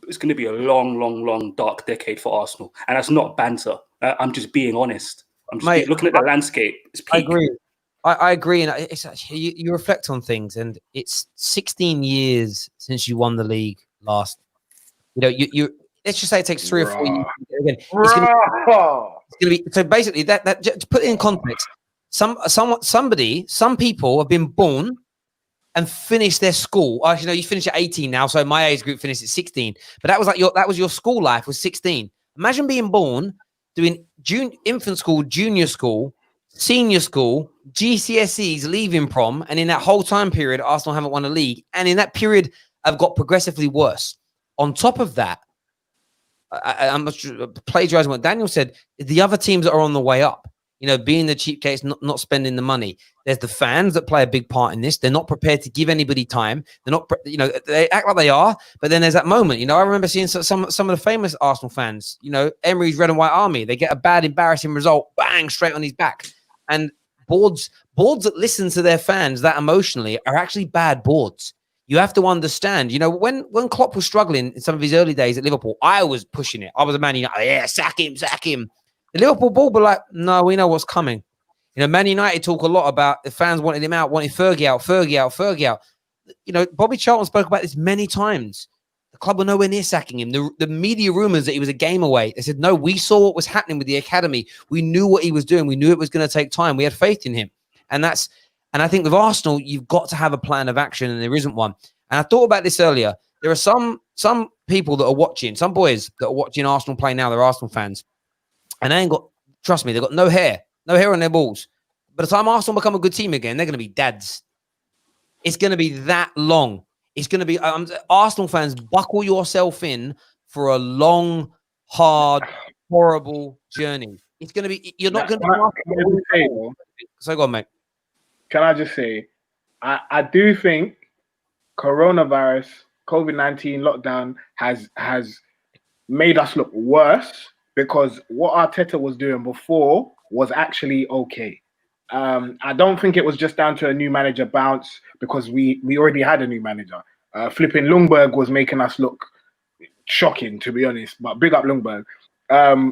Speaker 3: long, dark decade for Arsenal, and that's not banter. I'm just being honest. I'm just looking at the landscape. It's peak.
Speaker 1: I agree. I agree, and it's actually, you reflect on things, and it's 16 years since you won the league last. You let's just say it takes 3 or 4 years again. It's gonna be so. Basically, that to put it in context, some people have been born and finished their school. Actually, no, you finish at 18 now, so my age group finished at 16. But that was your school life was 16. Imagine being born, doing infant school, junior school, senior school, GCSEs, leaving prom, and in that whole time period, Arsenal haven't won a league, and in that period, have got progressively worse. On top of that, I'm plagiarizing what Daniel said. The other teams that are on the way up, being the cheap case, not spending the money. There's the fans that play a big part in this. They're not prepared to give anybody time. They're not, they act like they are, but then there's that moment. I remember seeing some of the famous Arsenal fans. Emery's Red and White Army. They get a bad, embarrassing result, bang, straight on his back. And boards that listen to their fans that emotionally are actually bad boards. You have to understand, when Klopp was struggling in some of his early days at Liverpool, I was pushing it. I was a Man United, sack him. The Liverpool board were like, no, we know what's coming. Man United talk a lot about the fans wanted him out, wanted Fergie out. Bobby Charlton spoke about this many times. The club were nowhere near sacking him. The media rumors that he was a game away. They said, no, we saw what was happening with the academy. We knew what he was doing. We knew it was going to take time. We had faith in him. And I think with Arsenal, you've got to have a plan of action, and there isn't one. And I thought about this earlier. There are some people that are watching, some boys that are watching Arsenal play now. They're Arsenal fans. And they ain't got, trust me, they've got no hair on their balls. By the time Arsenal become a good team again, they're going to be dads. It's going to be that long. It's going to be, Arsenal fans, buckle yourself in for a long, hard, horrible journey. It's going to be, you're not going to be. So go on, mate.
Speaker 4: Can I just say, I do think coronavirus, COVID-19 lockdown has made us look worse, because what Arteta was doing before was actually okay. I don't think it was just down to a new manager bounce, because we already had a new manager. Flipping Ljungberg was making us look shocking, to be honest, but big up Ljungberg.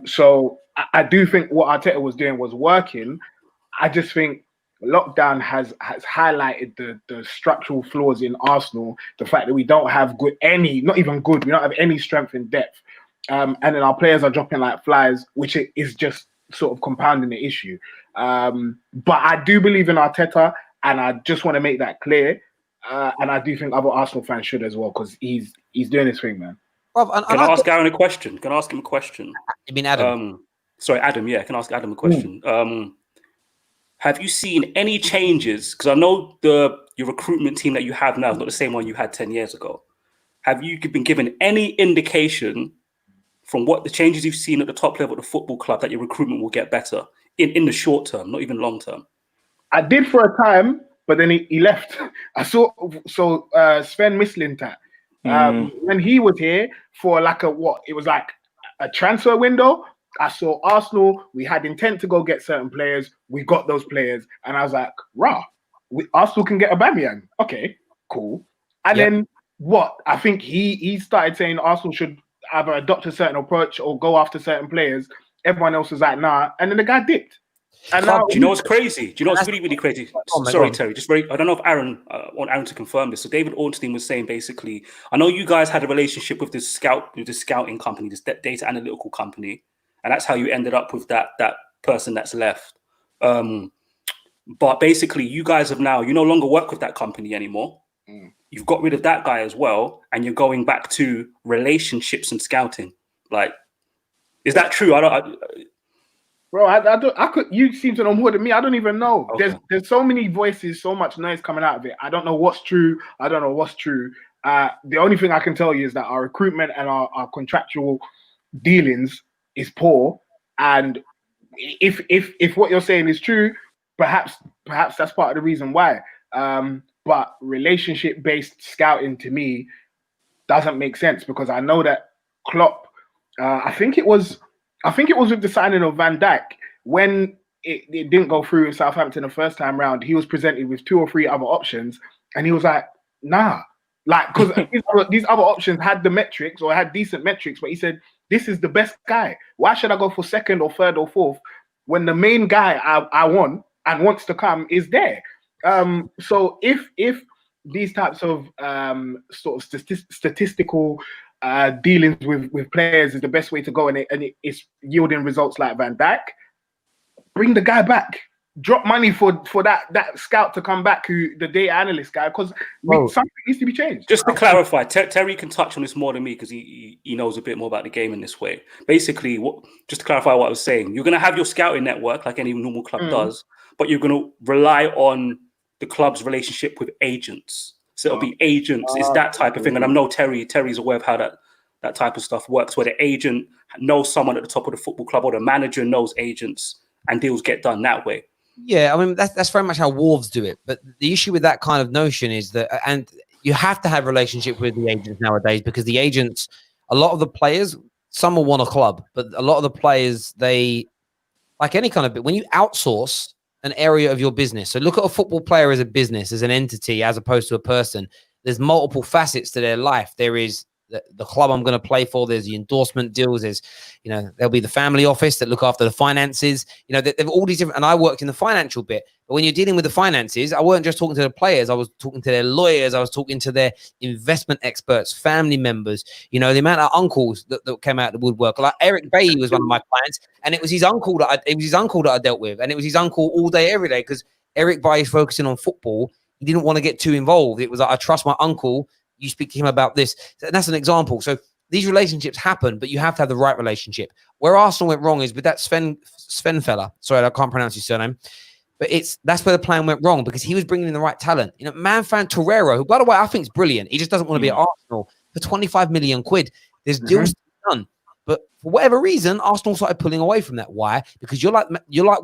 Speaker 4: So I do think what Arteta was doing was working. I just think lockdown has highlighted the structural flaws in Arsenal, the fact that we don't have we don't have any strength in depth. And then our players are dropping like flies, which is just sort of compounding the issue. But I do believe in Arteta, and I just want to make that clear. And I do think other Arsenal fans should as well, because he's doing his thing, man.
Speaker 3: Can I ask Aaron a question? Can I ask him a question?
Speaker 1: You mean Adam?
Speaker 3: Sorry, Adam. Yeah, can I ask Adam a question? Have you seen any changes? Because I know your recruitment team that you have now is not the same one you had 10 years ago. Have you been given any indication from what the changes you've seen at the top level of the football club, that your recruitment will get better in the short term, not even long term?
Speaker 4: I did for a time, but then he left. I saw Sven Mislintat when he was here for like it was like a transfer window. I saw Arsenal. We had intent to go get certain players. We got those players, and I was like, "Rah, Arsenal can get Aubameyang. Okay, cool." And then what? I think he started saying Arsenal should either adopt a certain approach or go after certain players. Everyone else was like, "Nah," and then the guy dipped. And now,
Speaker 3: do you know what's crazy? Do you know what's really, really crazy? Sorry, Terry. I don't know if I want Aaron to confirm this. So David Ornstein was saying basically, I know you guys had a relationship with this scouting company, this data analytical company, and that's how you ended up with that person that's left. But basically, you guys you no longer work with that company anymore. You've got rid of that guy as well, and you're going back to relationships and scouting. Like, is that true?
Speaker 4: Bro, I could. You seem to know more than me. I don't even know. Okay. There's so many voices, so much noise coming out of it. I don't know what's true. The only thing I can tell you is that our recruitment and our contractual dealings is poor. And if what you're saying is true, perhaps that's part of the reason why. But relationship-based scouting to me doesn't make sense, because I know that Klopp. I think it was with the signing of Van Dijk, when it didn't go through in Southampton the first time round. He was presented with 2 or 3 other options, and he was like, "Nah," like, because these other options had the metrics or had decent metrics, but he said, "This is the best guy. Why should I go for second or third or fourth when the main guy I want and wants to come is there?" So if these types of sort of statistical dealings with players is the best way to go, and it's yielding results like Van Dijk, bring the guy back. Drop money for that scout to come back, who the data analyst guy, because something needs to be changed.
Speaker 3: Just to clarify, Terry can touch on this more than me because he knows a bit more about the game in this way. Basically, just to clarify what I was saying, you're going to have your scouting network like any normal club does, but you're going to rely on the club's relationship with agents. So it'll be agents, it's that type of thing. And I know Terry's aware of how that type of stuff works, where the agent knows someone at the top of the football club, or the manager knows agents, and deals get done that way.
Speaker 1: Yeah, I mean, that's very much how Wolves do it. But the issue with that kind of notion is that, and you have to have a relationship with the agents nowadays, because the agents, a lot of the players, some will want a club, but a lot of the players, they, like any kind of, when you outsource an area of your business. So look at a football player as a business, as an entity, as opposed to a person. There's multiple facets to their life. There is the club I'm going to play for. There's the endorsement deals. There's, there'll be the family office that look after the finances. They've all these different, and I worked in the financial bit. But when you're dealing with the finances, I wasn't just talking to the players. I was talking to their lawyers. I was talking to their investment experts, family members. The amount of uncles that came out of the woodwork. Like Eric Bailey was one of my clients, and it was his uncle that I dealt with, and it was his uncle all day, every day, because Eric Bailey's focusing on football. He didn't want to get too involved. It was like, I trust my uncle. You speak to him about this. And that's an example. So these relationships happen, but you have to have the right relationship. Where Arsenal went wrong is with that Sven fella. Sorry, I can't pronounce his surname. But that's where the plan went wrong, because he was bringing in the right talent. Manfan Torreira, who, by the way, I think is brilliant. He just doesn't want to be at Arsenal for 25 million quid. There's deals to be done. But for whatever reason, Arsenal started pulling away from that. Why? Because you're like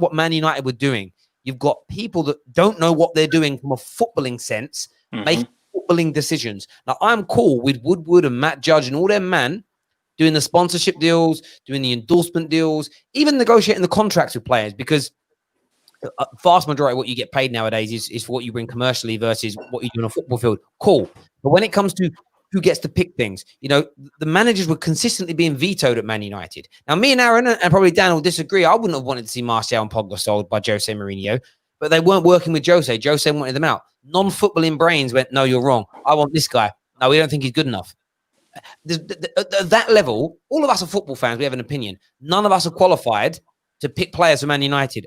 Speaker 1: what Man United were doing. You've got people that don't know what they're doing from a footballing sense, making footballing decisions. Now, I'm cool with Woodward and Matt Judge and all them man doing the sponsorship deals, doing the endorsement deals, even negotiating the contracts with players, because the vast majority of what you get paid nowadays is for what you bring commercially versus what you do on a football field. Cool. But when it comes to who gets to pick things, the managers were consistently being vetoed at Man United. Now, me and Aaron and probably Dan will disagree. I wouldn't have wanted to see Martial and Pogba sold by Jose Mourinho, but they weren't working with Jose. Jose wanted them out. Non-footballing brains went, no, you're wrong. I want this guy. No, we don't think he's good enough. At that level, all of us are football fans. We have an opinion. None of us are qualified to pick players for Man United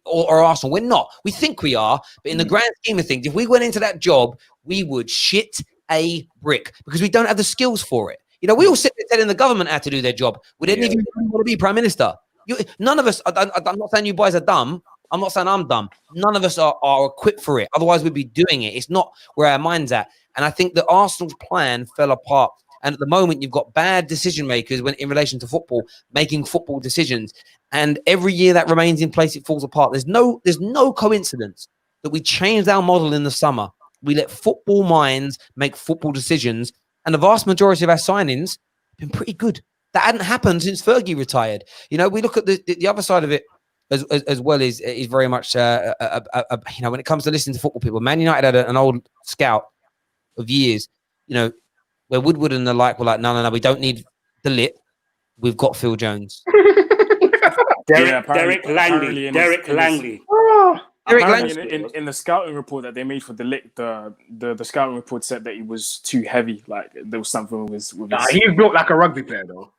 Speaker 1: or Arsenal. We're not. We think we are, but in the grand scheme of things, if we went into that job, we would shit a brick, because we don't have the skills for it. We all sit there telling the government how to do their job. Would any of you want to be Prime Minister? None of us, I'm not saying you boys are dumb. I'm not saying I'm dumb. None of us are equipped for it. Otherwise, we'd be doing it. It's not where our mind's at. And I think the Arsenal's plan fell apart And at the moment, you've got bad decision makers when in relation to football, making football decisions. And every year that remains in place, it falls apart. There's no coincidence that we changed our model in the summer. We let football minds make football decisions, and the vast majority of our signings have been pretty good. That hadn't happened since Fergie retired. You know, we look at the other side of it as well is very much you know, when it comes to listening to football people. Man United had an old scout of years, you know, where Woodward and the like were like, no, we don't need the lit. We've got Phil Jones.
Speaker 3: Derek Langley.
Speaker 2: Apparently, in the scouting report that they made for the scouting report said that he was too heavy. Like there was something with his.
Speaker 4: He's built like a rugby player, though.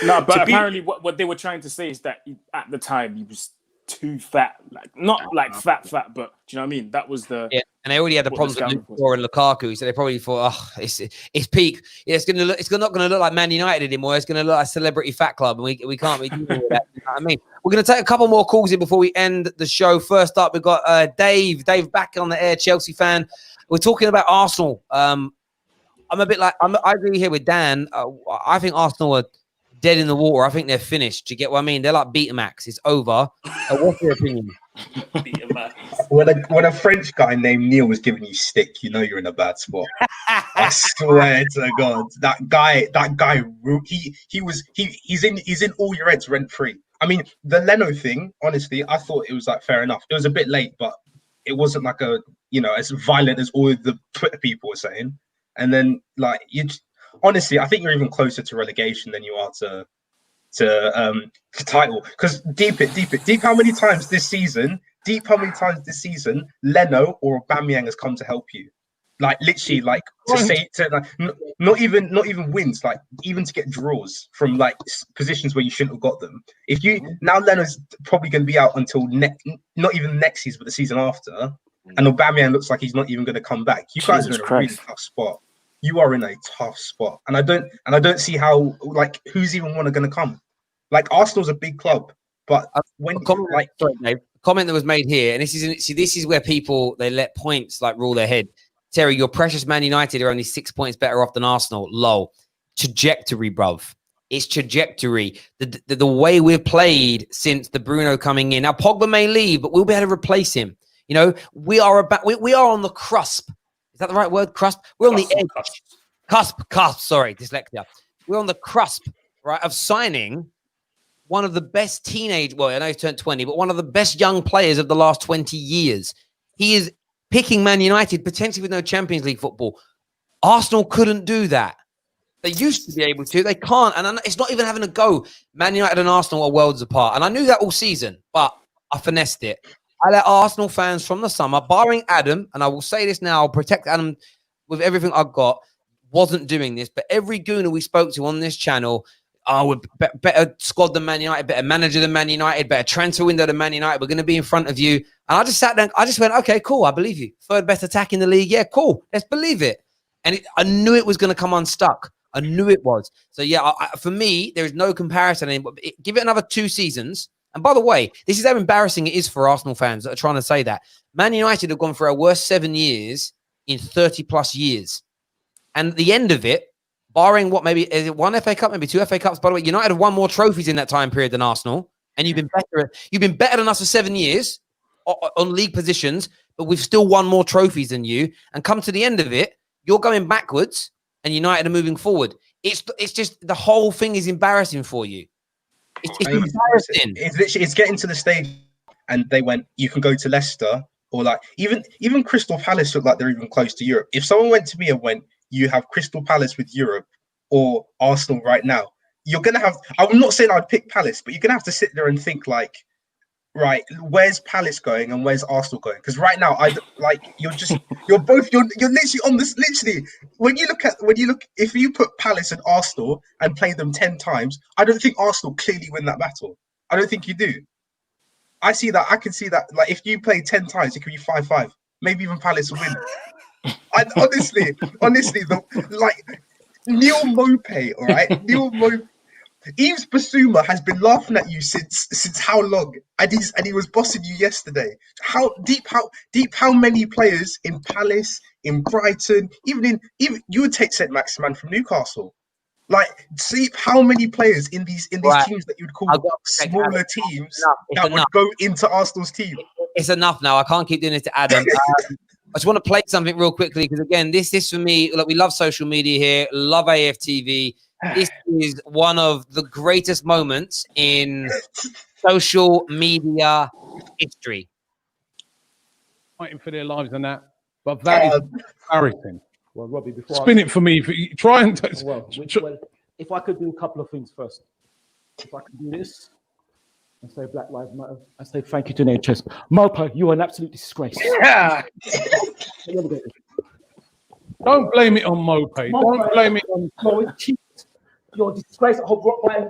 Speaker 2: No, but apparently, what they were trying to say is that at the time he was too fat. Like not like fat, but do you know what I mean? That was the
Speaker 1: And they already had the problems with Lukaku and Lukaku, so they probably thought, it's peak. Yeah, it's not going to look like Man United anymore. It's going to look like a celebrity fat club, and we can't be doing that. You know what I mean? We're going to take a couple more calls in before we end the show. First up, we've got Dave. Dave back on the air, Chelsea fan. We're talking about Arsenal. I'm a bit like I agree here with Dan. I think Arsenal are dead in the water. I think they're finished. Do you get what I mean? They're like Betamax. It's over. What's your opinion?
Speaker 9: When a French guy named Neil was giving you stick, you know you're in a bad spot. I swear to God, that guy, he's in all your heads rent free. I mean, the Leno thing, honestly, I thought it was like fair enough. It was a bit late, but it wasn't like as violent as all of the Twitter people were saying. And then like honestly, I think you're even closer to relegation than you are to title. Because deep how many times this season Leno or Aubameyang has come to help you, like literally, like to say to like not even wins, like even to get draws from like positions where you shouldn't have got them. If you now Leno's probably going to be out until not even next season but the season after, and Aubameyang looks like he's not even going to come back. You guys are in a really tough spot. You are in a tough spot, and I don't see how, like, who's even going to come. Like, Arsenal's a big club, but when
Speaker 1: comment that was made here, and this is where people, they let points like rule their head. Terry, your precious Man United are only 6 points better off than Arsenal. Lol. Trajectory, bruv. It's trajectory. The way we've played since the Bruno coming in. Now Pogba may leave, but we'll be able to replace him. You know, we are on the cusp. Is that the right word? Cusp? We're on the edge. Cusp. Sorry, dyslexia. We're on the cusp, right, of signing one of the best well, I know he's turned 20, but one of the best young players of the last 20 years. He is picking Man United, potentially with no Champions League football. Arsenal couldn't do that. They used to be able to. They can't. And it's not even having a go. Man United and Arsenal are worlds apart. And I knew that all season, but I finessed it. I let Arsenal fans from the summer, barring Adam, and I will say this now, I'll protect Adam with everything I've got, wasn't doing this, but every gooner we spoke to on this channel, we're better squad than Man United, better manager than Man United, better transfer window than Man United, we're going to be in front of you. And I just sat down, I just went, okay, cool, I believe you. Third best attack in the league, yeah, cool, let's believe it. And I knew it was going to come unstuck. I knew it was. So yeah, for me, there is no comparison anymore. Give it another 2 seasons. And by the way, this is how embarrassing it is for Arsenal fans that are trying to say that. Man United have gone for our worst 7 years in 30 plus years. And at the end of it, barring what, maybe is it 1 FA Cup, maybe 2 FA Cups, by the way, United have won more trophies in that time period than Arsenal. And you've been better than us for 7 years on league positions, but we've still won more trophies than you. And come to the end of it, you're going backwards and United are moving forward. It's just the whole thing is embarrassing for you. It's embarrassing.
Speaker 9: It's getting to the stage, and they went, you can go to Leicester, or like even Crystal Palace look like they're even close to Europe. If someone went to me and went, you have Crystal Palace with Europe or Arsenal right now, you're gonna have. I'm not saying I'd pick Palace, but you're gonna have to sit there and think like, right, where's Palace going and where's Arsenal going? Because right now, you're literally on this. Literally, when you look, if you put Palace and Arsenal and play them 10 times, I don't think Arsenal clearly win that battle. I don't think you do. I see that. I can see that. Like, if you play 10 times, it could be 5-5. Maybe even Palace will win. Honestly, Neil Mopay, all right, Neil Mopay. Yves Basuma has been laughing at you since how long? And he was bossing you yesterday. How many players in Palace, in Brighton, even you would take St. Maximan from Newcastle. Like, see how many players in these
Speaker 1: Right.
Speaker 9: teams that you'd call
Speaker 1: I've got to check
Speaker 9: smaller
Speaker 1: Adam.
Speaker 9: teams
Speaker 1: It's
Speaker 9: that would
Speaker 1: enough.
Speaker 9: go into Arsenal's team.
Speaker 1: It's enough now. I can't keep doing this to Adam. I just want to play something real quickly because, again, this for me, look, we love social media here, love AFTV. This is one of the greatest moments in social media history.
Speaker 10: Fighting for their lives and that. But that is embarrassing.
Speaker 11: Well, Robbie, before
Speaker 10: Spin it for me. Try and...
Speaker 11: Well, if I could do a couple of things first. If I could do this and say Black Lives Matter and say thank you to NHS. Mopa, you are an absolute disgrace.
Speaker 4: Yeah.
Speaker 10: Don't blame it on Mope. Don't blame it on...
Speaker 11: No, it's cheap. You're a disgrace. I hope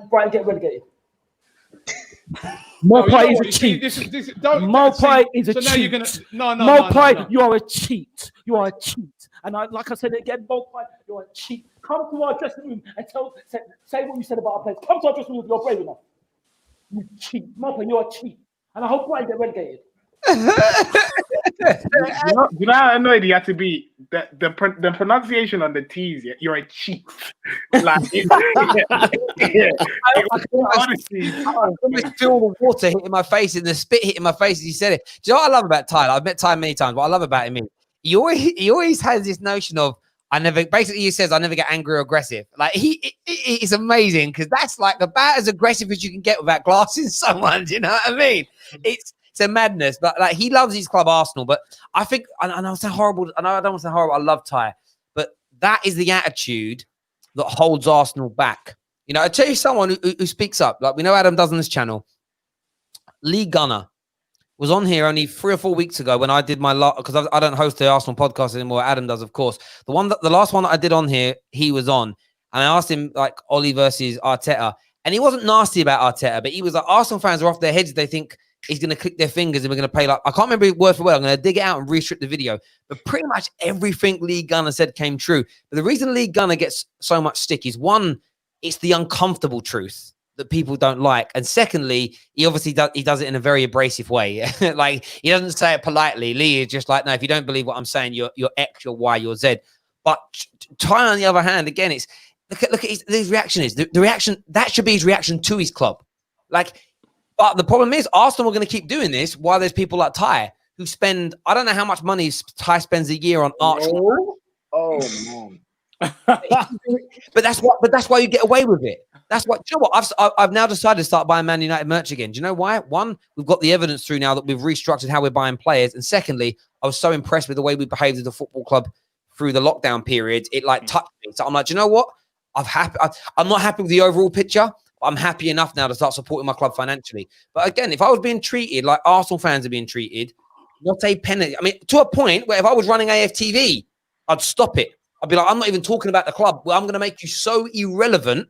Speaker 11: Brian get relegated. Mopai is a cheat. Mopai is a cheat.
Speaker 10: So now you're gonna no.
Speaker 11: Mopai, you are a cheat. You are a cheat. And like I said again, Mopai, you're a cheat. Come to our dressing room and say what you said about our players. Come to our dressing room if you're brave enough. You cheat. Mopai, you're a cheat. And I hope Brian get relegated.
Speaker 4: You know how annoyed he had to be? The pronunciation on the T's, yeah, you're a cheat. Like,
Speaker 1: honestly, I almost feel the water hitting my face and the spit hitting my face as he said it. Do you know what I love about Tyler? I've met Tyler many times, but I love about him. He always has this notion of he says I never get angry or aggressive. Like it's amazing because that's like about as aggressive as you can get without glassing someone. Do you know what I mean? It's a madness, but like he loves his club Arsenal. But I think, and I say horrible. I know I don't want to say horrible. I love Ty, but that is the attitude that holds Arsenal back. You know, I tell you someone who speaks up, like we know Adam does on this channel. Lee Gunner was on here only 3 or 4 weeks ago when I did my because I don't host the Arsenal podcast anymore. Adam does, of course. The last one that I did on here, he was on, and I asked him like Oli versus Arteta, and he wasn't nasty about Arteta, but he was like, Arsenal fans are off their heads. They think he's going to click their fingers and we're going to play like, I can't remember word for word. I'm going to dig it out and restrip the video. But pretty much everything Lee Gunner said came true. But the reason Lee Gunner gets so much stick is one, it's the uncomfortable truth that people don't like. And secondly, he obviously does it in a very abrasive way. Like he doesn't say it politely. Lee is just like, no, if you don't believe what I'm saying, you're X, you're Y, you're Z. But Ty, on the other hand, again, it's look at his reaction is the reaction that should be his reaction to his club. Like, but the problem is Arsenal are going to keep doing this while there's people like Ty who spend, I don't know how much money Ty spends a year on Arsenal.
Speaker 4: Oh man.
Speaker 1: But that's why you get away with it. That's what, you know what? I've now decided to start buying Man United merch again. Do you know why? One, we've got the evidence through now that we've restructured how we're buying players. And secondly, I was so impressed with the way we behaved as a football club through the lockdown period. It like touched me. So I'm like, do you know what? I'm not happy with the overall picture. I'm happy enough now to start supporting my club financially. But again, if I was being treated like Arsenal fans are being treated, not a penny. I mean, to a point where if I was running AFTV, I'd stop it. I'd be like, I'm not even talking about the club. Well, I'm going to make you so irrelevant,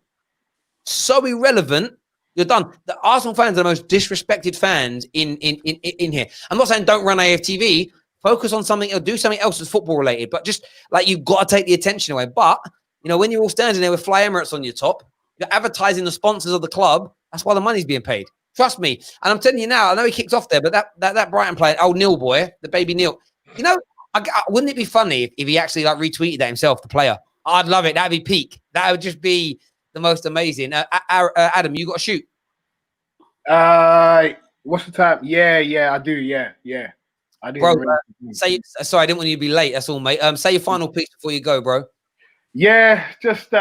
Speaker 1: you're done. The Arsenal fans are the most disrespected fans in here. I'm not saying don't run AFTV. Focus on something or do something else that's football related. But just like you've got to take the attention away. But, you know, when you're all standing there with Fly Emirates on your top, you're advertising the sponsors of the club. That's why the money's being paid. Trust me. And I'm telling you now, I know he kicks off there, but that Brighton player, Neil boy, the baby Neil, you know, wouldn't it be funny if he actually like retweeted that himself, the player? I'd love it. That'd be peak. That would just be the most amazing. Adam, you got to shoot.
Speaker 4: What's the time? Yeah, I do. Yeah. I do.
Speaker 1: Bro, sorry, I didn't want you to be late. That's all, mate. Say your final piece before you go, bro.
Speaker 4: Yeah, just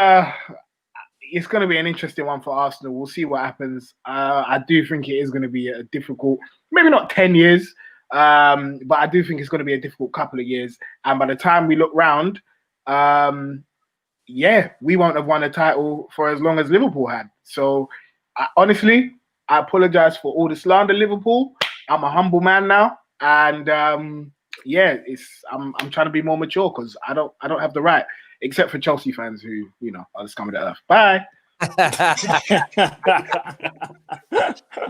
Speaker 4: it's going to be an interesting one for Arsenal. We'll see what happens. I do think it is going to be a difficult, maybe not 10 years, but I do think it's going to be a difficult couple of years. And by the time we look round, we won't have won a title for as long as Liverpool had. So honestly, I apologize for all the slander, Liverpool. I'm a humble man now. And I'm trying to be more mature because I don't have the right. Except for Chelsea fans who, you know, are just coming to earth. Bye.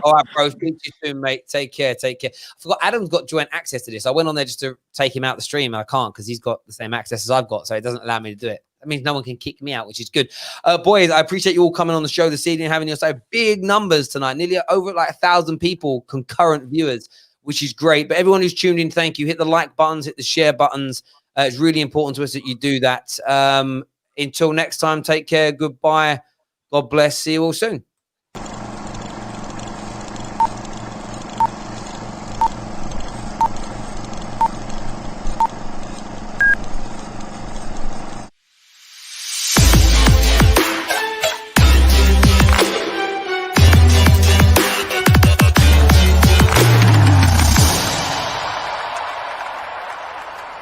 Speaker 1: All right, bro. Speak to you soon, mate. Take care. Take care. I forgot Adam's got joint access to this. I went on there just to take him out the stream. And I can't because he's got the same access as I've got. So it doesn't allow me to do it. That means no one can kick me out, which is good. Boys, I appreciate you all coming on the show this evening, having your so big numbers tonight. Nearly over like 1,000 people, concurrent viewers, which is great. But everyone who's tuned in, thank you. Hit the like buttons, hit the share buttons. It's really important to us that you do that. Until next time, take care. Goodbye. God bless. See you all soon.